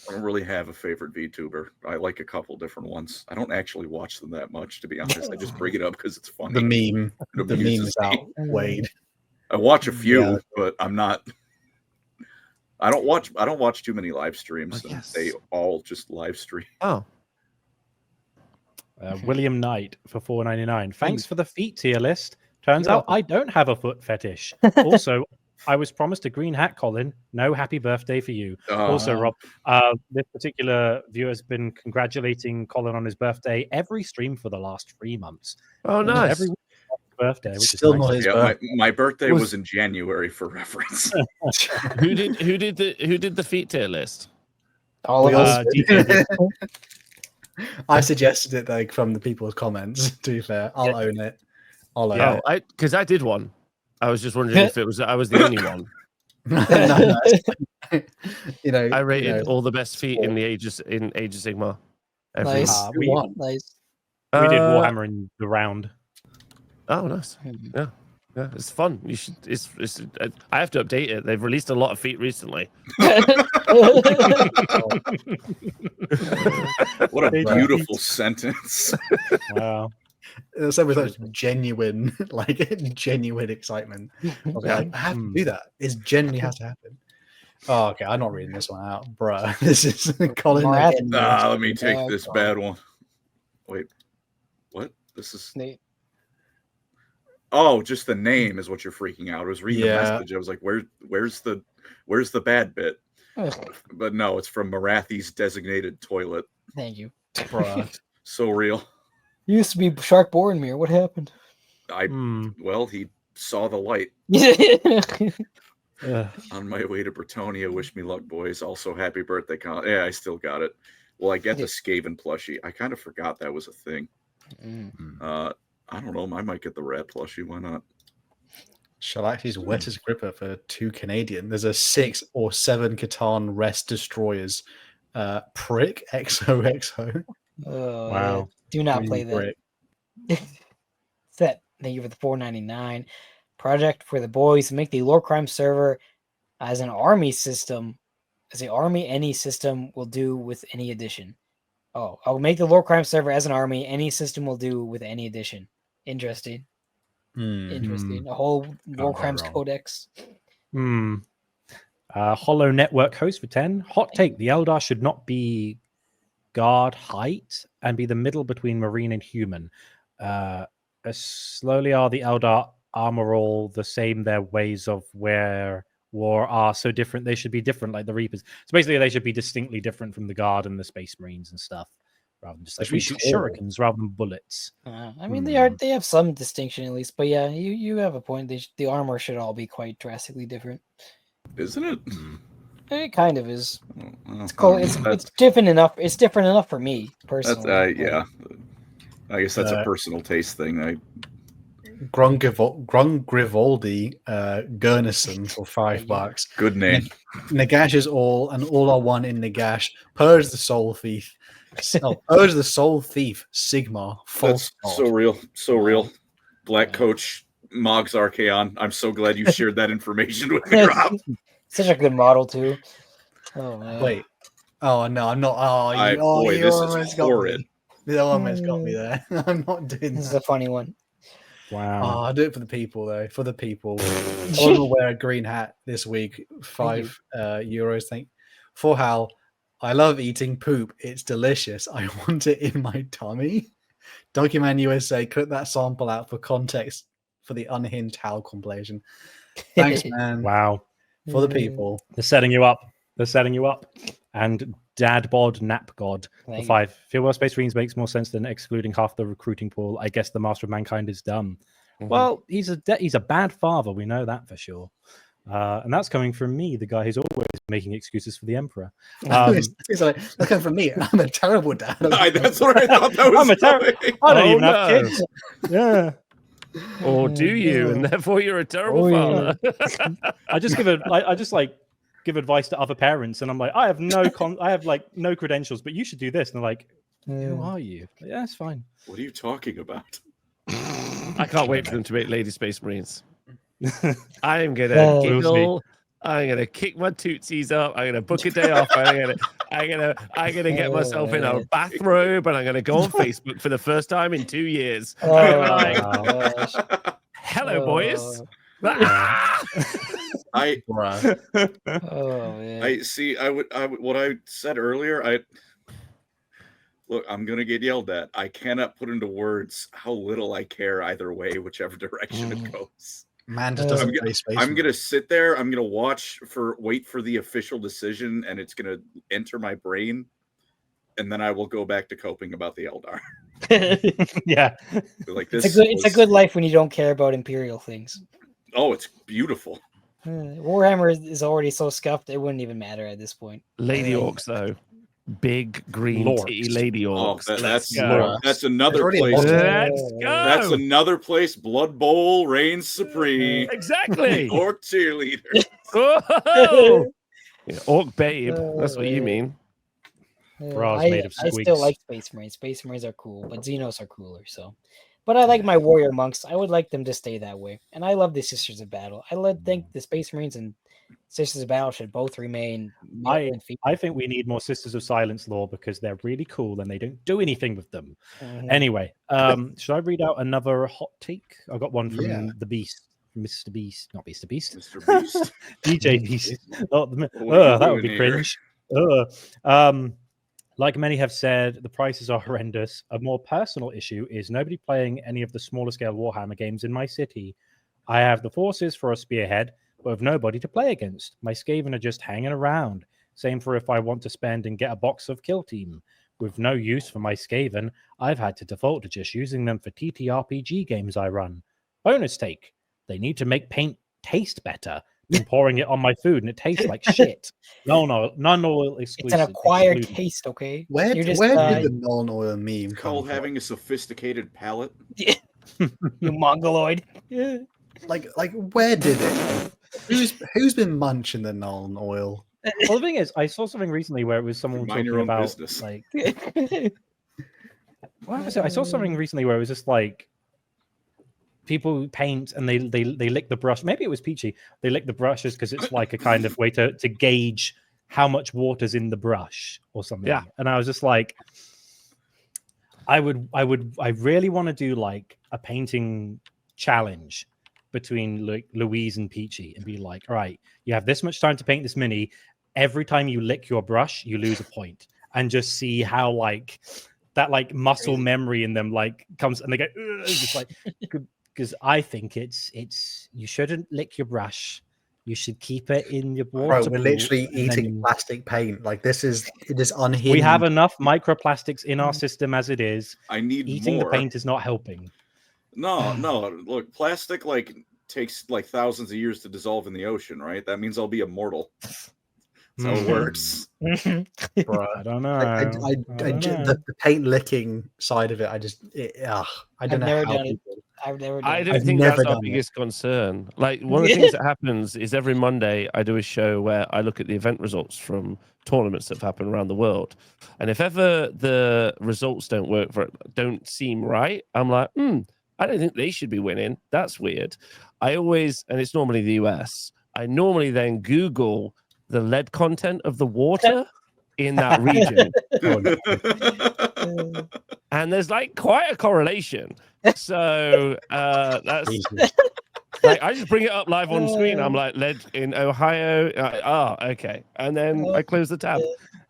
I don't really have a favorite VTuber. I like a couple different ones. I don't actually watch them that much, to be honest. I just bring it up because it's funny. The meme is outweighed. I watch a few, but I'm not. I don't watch too many live streams. They all just live stream. Oh. William Knight for $4.99. Thanks for the feet tier list. Turns out I don't have a foot fetish. Also, I was promised a green hat, Colin. No happy birthday for you. Also, Rob, this particular viewer has been congratulating Colin on his birthday every stream for the last 3 months. Oh, nice. Every birthday, which still is nice. not his my birthday was in January, for reference. Who did the feet tier list? All of us. I suggested it though from the people's comments. To be fair, I'll own it. Because I did one. I was just wondering if I was the only one. No. I rated all the best feet in Age of Sigmar. Nice. We did Warhammer in the round. Oh, nice. Mhm. Yeah. Yeah, it's fun. You should. It's. I have to update it. They've released a lot of feet recently. What a beautiful sentence. Wow. There's so much genuine, genuine excitement. I was Yeah. like, I have to do that. It genuinely has to happen. Oh, okay. I'm not reading this one out, bruh. This is Colin Morath- again. Let me take Oh, this God. bad one. Wait, what? This is. They- Oh, just the name is what you're freaking out. I was reading Yeah. the message. I was like, where's the bad bit? But no, it's from Marathi's designated toilet. Thank you. Bruh. So real. Used to be Shark Boromir. What happened? Well, he saw the light Ugh. on my way to Bretonia. Wish me luck, boys. Also, happy birthday, Colin. Yeah, I still got it. Well, I get the Skaven plushie. I kind of forgot that was a thing. I don't know. I might get the rat plushie. Why not? Shall I actually use wettest gripper for 2 Canadian? There's a 6 or 7 Catan rest destroyers. Prick XOXO. Wow. Do not play that. Set. Thank you for the $4.99. Project for the boys. Make the LoreCrimes server as an army system. As an army, any system will do with any edition. Oh, I'll make the LoreCrimes server as an army. Any system will do with any edition. Interesting. Interesting. A whole LoreCrimes wrong. codex. Hollow Network host for 10. Hot take: the Eldar should not be guard height and be the middle between marine and human. As slowly are the Eldar armor all the same. Their ways of war are so different. They should be different, like the Reapers. So basically, they should be distinctly different from the Guard and the Space Marines and stuff, rather than just like we shoot shurikens rather than bullets. I mean, they have some distinction at least, but yeah, you have a point. The armor should all be quite drastically different. Isn't it? It kind of is. Well, It's cool. It's different enough. It's different enough for me personally. That's yeah. I guess that's a personal taste thing. Grungrivaldi Gurnison for $5. Good name. Nagash is all, and all are one in Nagash. Purge the Soul Thief. Purge the Soul Thief. Sigmar. False. That's so real. So real. Black Coach Moggs Archaon. I'm so glad you shared that information with me, Rob. Such a good model too. Oh man. Wait. Oh no, I'm not. Boy, you this almost is got horrid. me. You almost got me there. I'm not doing This is that. a funny one. Wow. Oh, I'll do it for the people though. For the people. I will wear a green hat this week. €5. For Hal. I love eating poop. It's delicious. I want it in my tummy. Document USA, cut that sample out for context for the unhinged Hal compilation. Thanks, man. Wow. For the people. They're setting you up. And Dad Bod Nap God for 5. Feel well Space Marines makes more sense than excluding half the recruiting pool. I guess the Master of Mankind is dumb. Well, he's a bad father. We know that for sure. And that's coming from me, the guy who's always making excuses for the Emperor. It's like, that's coming from me. I'm a terrible dad. That's what I thought that was. I'm a terrible. I don't even have kids. Yeah. Or do you? And therefore you're a terrible father. I just give advice to other parents, and I'm like, I have no credentials, but you should do this. And they're like, who are you? Like, yeah, it's fine. What are you talking about? I can't wait for them to make Lady Space Marines. I'm gonna giggle. I'm gonna kick my tootsies up. I'm gonna book a day off. I'm gonna get myself in a bathrobe, and I'm gonna go on Facebook for the first time in 2 years. Hello, boys. I man. see. I would. What I said earlier. Look, I'm gonna get yelled at. I cannot put into words how little I care either way, whichever direction it goes. Man just doesn't play Space I'm gonna sit there. I'm gonna wait for the official decision, and it's gonna enter my brain, and then I will go back to coping about the Eldar. Yeah, like this. It's a good life when you don't care about Imperial things. Oh, it's beautiful. Warhammer is already so scuffed; it wouldn't even matter at this point. Lady Orcs, though. Big green titty Lady Orcs. That's another place. Let's go. That's another place. Blood Bowl reigns supreme. Exactly. Orc cheerleader. Oh! Yeah, Orc babe. That's what you mean. Bras made of I squigs. still like Space Marines. Space Marines are cool, but Xenos are cooler. So But I like my warrior monks. I would like them to stay that way. And I love the Sisters of Battle. Think the Space Marines and Sisters of Battle should both remain. I think we need more Sisters of Silence lore because they're really cool and they don't do anything with them. Anyway, should I read out another hot take? I got one from the Beast, Mr. Beast, not Mr. Beast, Mr. Beast, DJ Beast. That would be cringe. Like many have said, the prices are horrendous. A more personal issue is nobody playing any of the smaller scale Warhammer games in my city. I have the forces for a spearhead, but with nobody to play against. My Skaven are just hanging around. Same for if I want to spend and get a box of Kill Team. With no use for my Skaven, I've had to default to just using them for TTRPG games I run. Bonus take. They need to make paint taste better than pouring it on my food and it tastes like shit. Non-oil exclusive. It's an acquired taste, okay? Where did the non-oil meme come called from? having a sophisticated palate? You mongoloid. Yeah. Like where did it? Who's been munching the non-oil? Well, the thing is, I saw something recently where it was someone Mind your talking own about business. like what was it? I saw something recently where it was just like people paint and they lick the brush. Maybe it was Peachy. They lick the brushes because it's like a kind of way to gauge how much water's in the brush or something. Yeah. And I was just like, I really want to do like a painting challenge between like Louise and Peachy and be like, all right, you have this much time to paint this mini. Every time you lick your brush, you lose a point, and just see how like that like muscle memory in them like comes and they go just like because I think it's you shouldn't lick your brush. You should keep it in your water. Bro, we're literally eating plastic paint. Like it is unhinged. We have enough microplastics in our system as it is. I need eating more. The paint is not helping. No. Look, plastic like takes like thousands of years to dissolve in the ocean, right? That means I'll be immortal. That's how it works. Bro, I don't know. The paint licking side of it, I don't know how people. I've never done I it. don't think that's our biggest concern. Like one of the things that happens is every Monday I do a show where I look at the event results from tournaments that have happened around the world, and if ever the results don't seem right, I'm like, I don't think they should be winning. That's weird. I always, and it's normally the US. I normally then Google the lead content of the water in that region. And there's like quite a correlation. So that's like I just bring it up live on screen. I'm like, lead in Ohio. Okay. And then I close the tab.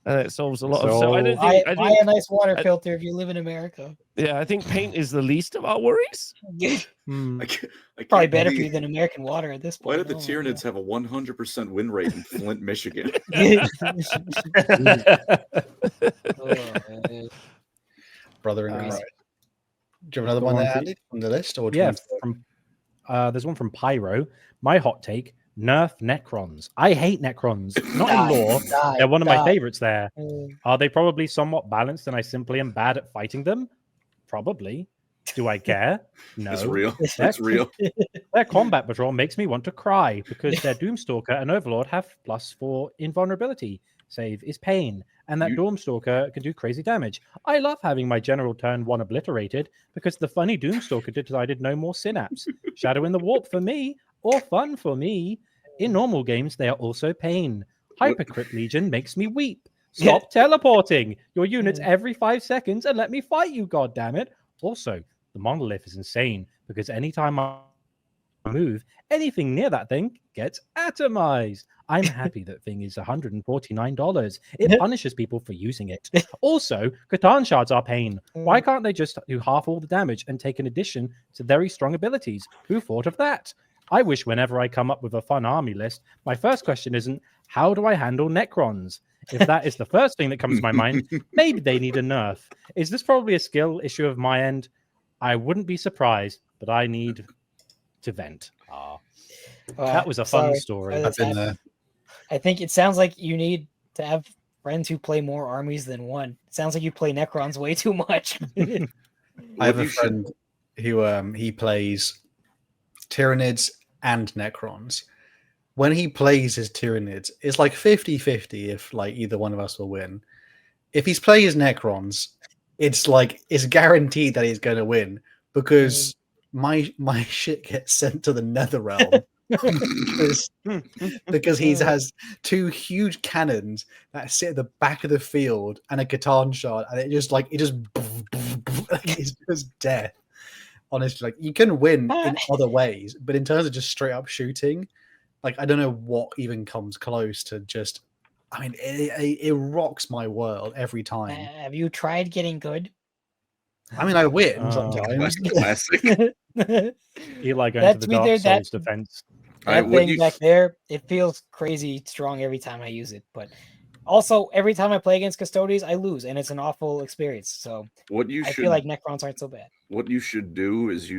And it solves a lot of. So I don't think. Buy a nice water filter if you live in America. Yeah, I think paint is the least of our worries. Probably better for you than American water at this point. Why did the Tyranids have a 100% win rate in Flint, Michigan? Brother in Christ. Do you have another one there, Andy, on the list? Or there's one from Pyro. My hot take: nerf Necrons. I hate Necrons. Not in lore. They're one of my favorites there. Are they probably somewhat balanced and I simply am bad at fighting them? Probably. Do I care? No. It's real. That's real. Their combat patrol makes me want to cry because their Doomstalker and Overlord have +4 invulnerability. Save is pain. And that Doomstalker can do crazy damage. I love having my general turn 1 obliterated because the funny Doomstalker decided no more synapse. Shadow in the Warp for me, or fun for me. In normal games, they are also pain. Hypercrypt Legion makes me weep. Stop teleporting your units every 5 seconds and let me fight you, goddammit. Also, the monolith is insane because anytime I move, anything near that thing gets atomized. I'm happy that thing is $149. It punishes people for using it. Also, Catan shards are pain. Why can't they just do half all the damage and take an addition to very strong abilities? Who thought of that? I wish whenever I come up with a fun army list, my first question isn't, how do I handle Necrons? If that is the first thing that comes to my mind, maybe they need a nerf. Is this probably a skill issue of my end? I wouldn't be surprised, but I need to vent. That was a fun story. I've been there. I think it sounds like you need to have friends who play more armies than one. It sounds like you play Necrons way too much. I have a friend who he plays Tyranids and Necrons. When he plays his Tyranids, it's like 50-50 if like either one of us will win. If he's playing his Necrons, it's like it's guaranteed that he's going to win. because my shit gets sent to the Nether Realm because he has 2 huge cannons that sit at the back of the field and a Catan shard, and it's just death. Honestly, like, you can win in other ways, but in terms of just straight up shooting, like, I don't know what even comes close to just. I mean, it rocks my world every time. Have you tried getting good? I mean, I win sometimes. Classic. Eli going to the Dark Souls defense. That thing back there, it feels crazy strong every time I use it. But also, every time I play against Custodes, I lose, and it's an awful experience. So I feel like Necrons aren't so bad. What you should do is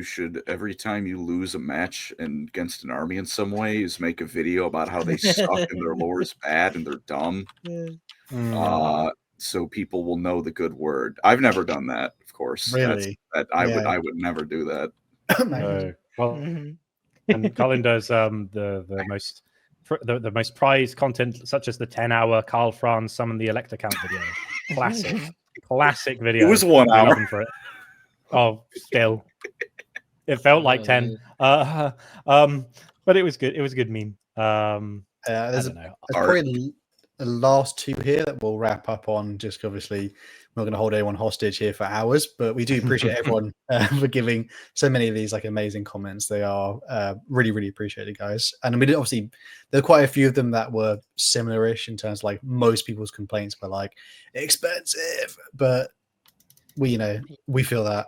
every time you lose a match against an army in some way, is make a video about how they suck and their lore is bad and they're dumb. So people will know the good word. I've never done that, of course. Really? I would never do that. Well, and Colin does the most prized content, such as the 10-hour Karl Franz summon the Elector Count video. Classic video. It was 1 hour for it. Oh, still, it felt like 10. But it was good. It was a good meme. There's probably the last 2 here that we'll wrap up on. Just obviously, we're not going to hold anyone hostage here for hours, but we do appreciate everyone for giving so many of these like amazing comments. They are really, really appreciated, guys. And we did obviously, there are quite a few of them that were similar-ish in terms of like most people's complaints were like expensive, but we feel that.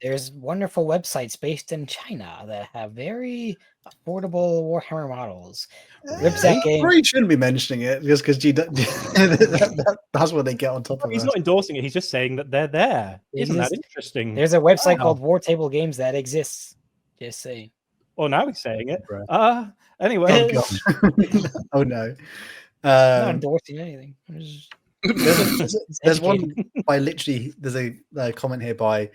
There's wonderful websites based in China that have very affordable Warhammer models. Ripsack Game. Probably shouldn't be mentioning it just because that's what they get on top of it. He's not endorsing it. He's just saying that they're there. Isn't that interesting? There's a website called War Table Games that exists. Just saying. Well, now he's saying it. Anyway. Oh no. I'm not endorsing anything. There's one by literally. There's a comment here by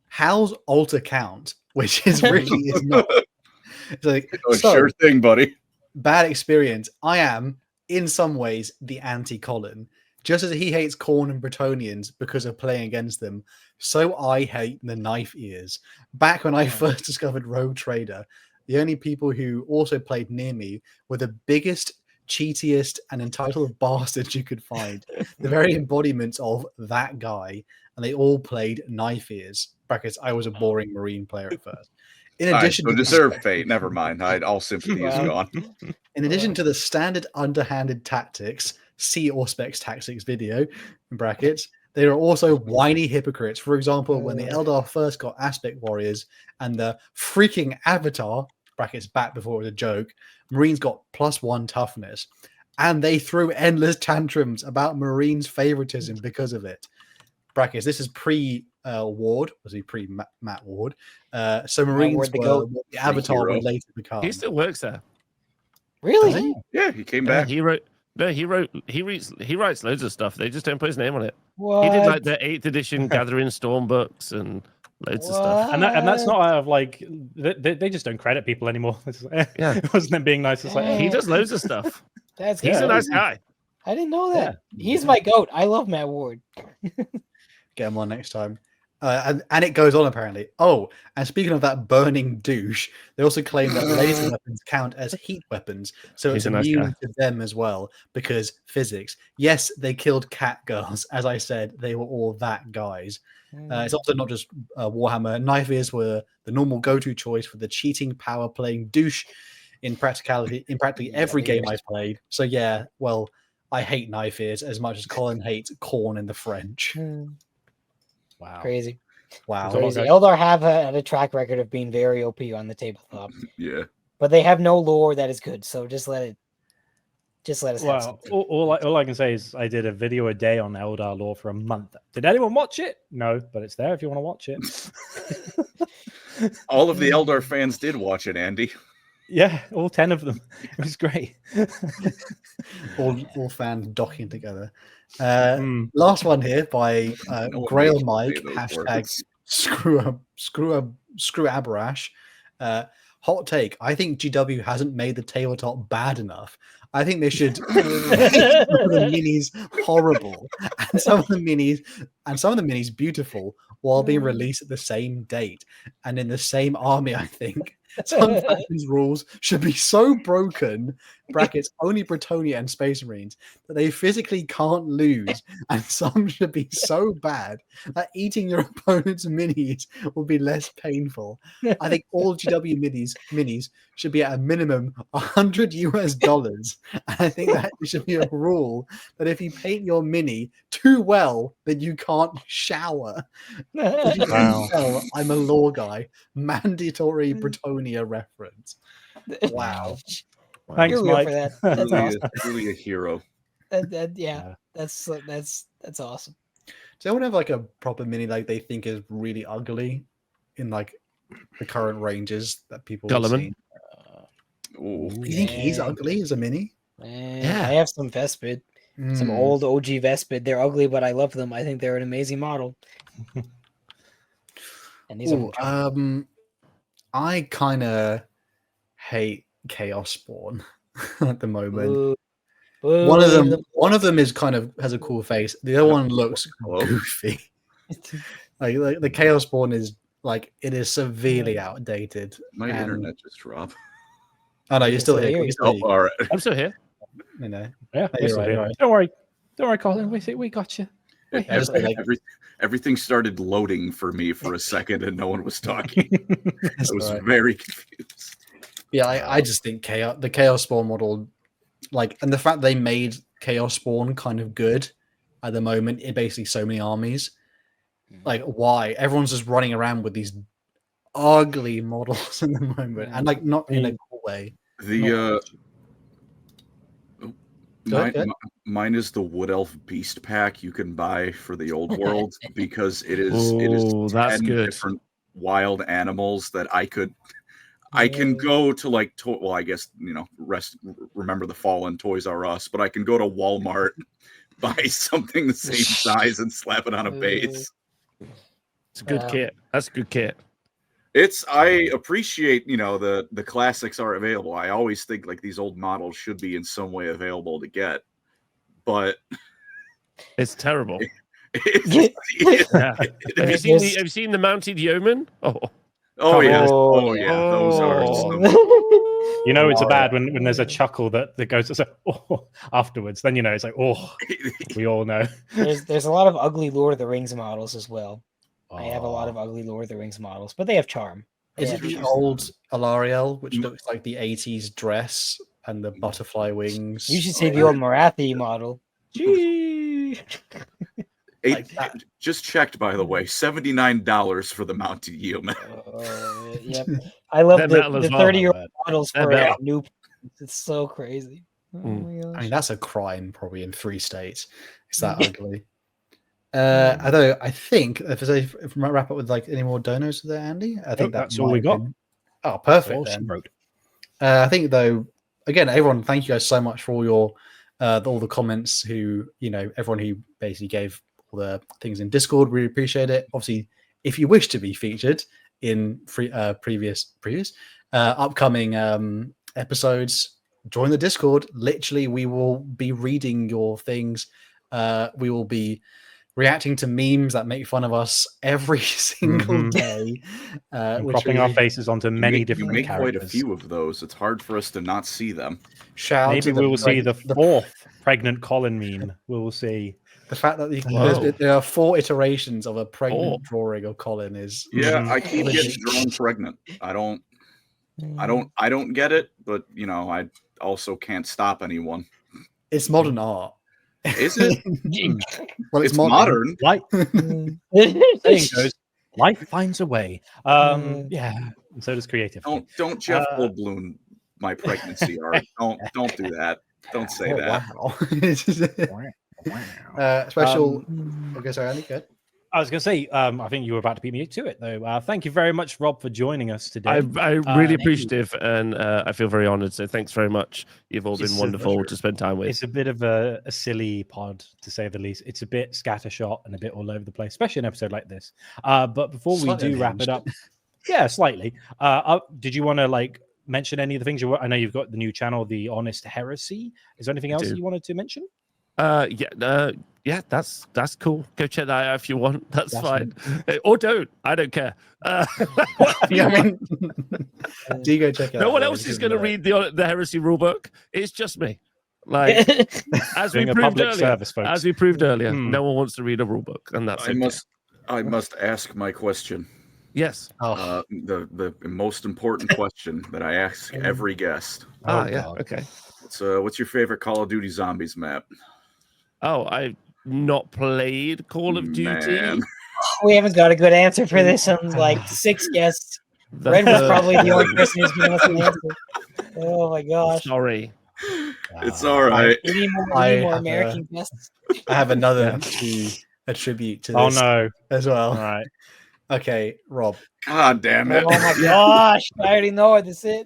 how's alter count, which is really is not. It's like sure thing, buddy. Bad experience. I am in some ways the anti-Colin. Just as he hates Khorne and Bretonnians because of playing against them, so I hate the knife ears. Back when I first discovered Rogue Trader, the only people who also played near me were the biggest, cheatiest, and entitled bastards you could find. The very embodiments of that guy, and they all played knife ears. Brackets, I was a boring Marine player at first. In addition to deserve fate. Never mind. All sympathy is gone. In addition to the standard underhanded tactics, see Auspex Tactics video, in brackets, they are also whiny hypocrites. For example, when the Eldar first got Aspect Warriors and the freaking Avatar, brackets back before it was a joke, Marines got +1 toughness. And they threw endless tantrums about Marines' favoritism because of it. Brackets, this is pre-Ward, was he pre-Matt Ward? So Marines were what the Avatar would later become. He still works there. Really? Yeah, he came back. He writes loads of stuff. They just don't put his name on it. What? He did like the 8th edition Gathering Storm books and loads of stuff. And that's not out of like they just don't credit people anymore. It wasn't them being nice. It's like he does loads of stuff. He's a nice guy. I didn't know that. He's my goat. I love Matt Ward. Get him on next time. And it goes on apparently. Oh, and speaking of that burning douche, they also claim that laser weapons count as heat weapons, so it's immune to them as well because physics. Yes, they killed cat girls. As I said, they were all that guys. It's also not just Warhammer. Knife ears were the normal go-to choice for the cheating, power-playing douche in practically every game I played. So yeah, well, I hate knife ears as much as Colin hates Khorne in the French. Wow. Crazy. Wow. Crazy. Eldar have had a track record of being very OP on the tabletop. Yeah. But they have no lore that is good, so just let us have something. All I can say is I did a video a day on Eldar lore for a month. Did anyone watch it? No, but it's there if you want to watch it. All of the Eldar fans did watch it, Andy. Yeah, all 10 of them. It was great. all fans docking together. Last one here by Grail Mike, hashtag screw Abarash. Hot take. I think GW hasn't made the tabletop bad enough. I think they should make some of the minis horrible and some of the minis beautiful while being released at the same date and in the same army. I think some factions rules should be so broken (brackets only Bretonia and Space Marines) that they physically can't lose, and some should be so bad that eating your opponent's minis will be less painful. I think all GW minis should be at a minimum $100. I think that should be a rule that if you paint your mini too well, then you can't shower. As you can tell, I'm a lore guy. Mandatory Bretonia reference. Wow. Thanks, You're real Mike. for that. That's awesome. Really a hero. Yeah, that's awesome. Does anyone have like a proper mini like they think is really ugly in like the current ranges that people have Gulliman. seen? Ooh. You think he's ugly as a mini? Yeah, I have some Vespid, some old OG Vespid. They're ugly, but I love them. I think they're an amazing model. And these are I kind of hate Chaos Spawn at the moment. One of them is kind of has a cool face. The other one looks goofy. like the Chaos Spawn is like it is severely outdated. My internet just dropped. Oh no, you're still here. All right. I'm still here. You know. Yeah, You're right, right. right. Don't worry, Colin. We got you. Everything started loading for me for a second, and no one was talking. I was right. very confused. Yeah, I just think the Chaos Spawn model, like, and the fact they made Chaos Spawn kind of good at the moment in basically so many armies. Like, why? Everyone's just running around with these ugly models in the moment, and like not in a cool way. Mine is the Wood Elf Beast Pack you can buy for the old world because it is that's 10 good. different wild animals that I can go to like well, I guess Remember the Fallen, Toys R Us, but I can go to Walmart, buy something the same size and slap it on a base. It's a good kit. That's a good kit. I appreciate, the classics are available. I always think like these old models should be in some way available to get, but it's terrible. Yeah. Have you seen the mounted yeoman? Oh yeah. Those are some... it's a bad when there's a chuckle that goes afterwards. Then it's like we all know. There's a lot of ugly Lord of the Rings models as well. I have a lot of ugly Lord of the Rings models, but they have charm. Is it the old Alariel, which looks like the 80s dress and the butterfly wings? You should see the old Marathi model. Gee. Just checked, by the way, $79 for the mounted yeoman. Yep. I love the 30-year-old models for new. It's so crazy. I mean, that's a crime probably in 3 states. It's that ugly. Although I think if we might wrap up with like any more donors there, Andy, I think that's all we got. Oh, perfect. Then. I think though, again, everyone, thank you guys so much for all your all the comments. Everyone who basically gave all the things in Discord, really appreciate it. Obviously, if you wish to be featured in previous upcoming episodes, join the Discord. Literally, we will be reading your things. We will be reacting to memes that make fun of us every single day. Cropping our faces onto many different characters. You make quite a few of those. It's hard for us to not see them. Maybe we will see the 4th pregnant Colin meme. We will see. The fact that there are 4 iterations of a pregnant drawing of Colin is... Yeah, I keep getting drawn pregnant. I don't get it, but, I also can't stop anyone. It's modern art. Is it? Well, it's modern. Saying goes, life finds a way. Yeah, and so does creative. Don't Jeff Goldblum my pregnancy art. Don't do that. Don't say that. Wow. Special. Okay, sorry, Andy, good. I was going to say, I think you were about to beat me to it, though. Thank you very much, Rob, for joining us today. I'm really appreciative, and I feel very honored. So thanks very much. You've all been wonderful to spend time with. It's a bit of a silly pod, to say the least. It's a bit scattershot and a bit all over the place, especially an episode like this. But before we do wrap it up, yeah, slightly. Did you want to mention any of the things you? I know you've got the new channel, The Honest Heresy. Is there anything else you wanted to mention? Yeah, that's cool. Go check that out if you want. That's fine. Or don't. I don't care. Yeah, I mean, do you go check it out? No one else is going to read the Heresy rulebook. It's just me. Like as we proved earlier. Service, folks. As we proved earlier, no one wants to read a rulebook, and that's I must ask my question. Yes. The most important question that I ask every guest. Yeah. Okay. So, what's your favorite Call of Duty Zombies map? Oh, I've not played Call of Duty. Man. We haven't got a good answer for this on like 6 guests. Red was probably the only person who's giving us an answer. Oh my gosh. Sorry. It's all right. We need more American guests. I have another to attribute to this. Oh no. As well. All right. Okay, Rob. God damn it. Oh my gosh. I already know what this is.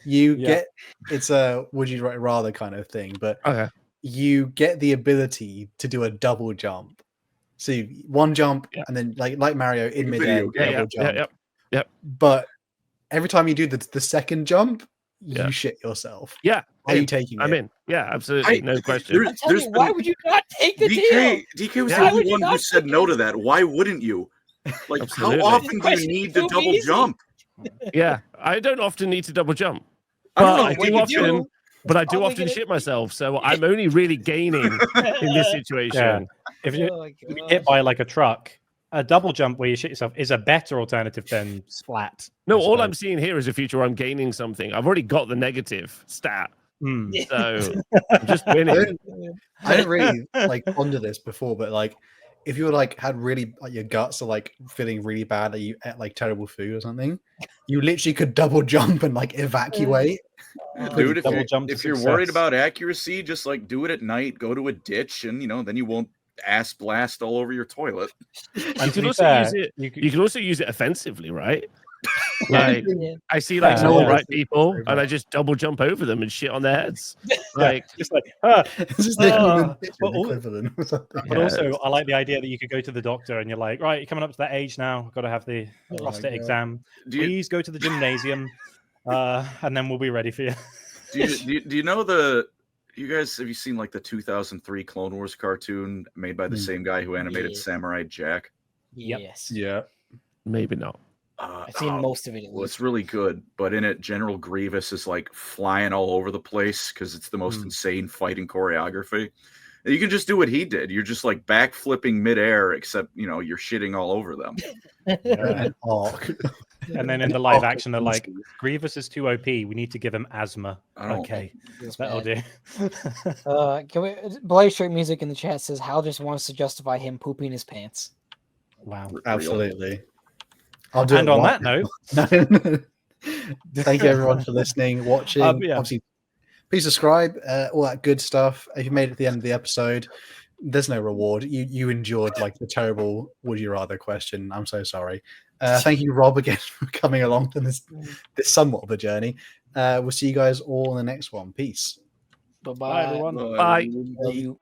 You get it's a would you rather kind of thing, but you get the ability to do a double jump. So one jump and then like Mario in midair, double jump. Yep. But every time you do the second jump, you shit yourself. Yeah. Are you taking it? I'm in. Yeah, absolutely. No question. Why would you not take the deal? DK was the only one who said no to that. Why wouldn't you? Like, Absolutely. how often do you need to double jump? Yeah, I don't often need to double jump. I don't know I what do you often, do. but I do often shit myself. So I'm only really gaining in this situation. Yeah. If you get hit by like a truck, a double jump where you shit yourself is a better alternative than splat. No, all I'm seeing here is a future where I'm gaining something. I've already got the negative stat. So I'm just winning. I didn't really like ponder this before, but like if you were like had really like your guts are like feeling really bad that you ate like terrible food or something, you literally could double jump and like evacuate. Dude, if you're worried about accuracy, just like do it at night, go to a ditch, and then you won't ass blast all over your toilet. You can also use it. You can also use it offensively, right? Like I see like some right people, and I just double jump over them and shit on their heads. Like just like, this is the equivalent or something. But also, I like the idea that you could go to the doctor and you're like, right, you're coming up to that age now, got to have the prostate exam. Please go to the gymnasium, and then we'll be ready for you. Do you know you guys, have you seen like the 2003 Clone Wars cartoon made by the same guy who animated Samurai Jack? Yes. Yeah. Maybe not. I've seen most of it. Well, it's really good, but in it, General Grievous is like flying all over the place because it's the most insane fighting choreography. And you can just do what he did. You're just like backflipping midair, except you're shitting all over them. And then in the live action, they're like, Grievous is too OP. We need to give him asthma. Okay, that'll do. Can we? Blaze Shirt Music in the chat says Hal just wants to justify him pooping his pants. Wow, absolutely. I'll do and on that note, thank you everyone for listening, watching. Obviously, please subscribe, all that good stuff. If you made it to the end of the episode, there's no reward. You endured like the terrible would you rather question. I'm so sorry. Thank you, Rob, again for coming along on this somewhat of a journey. We'll see you guys all in the next one. Peace. Bye bye everyone. Bye. Love you.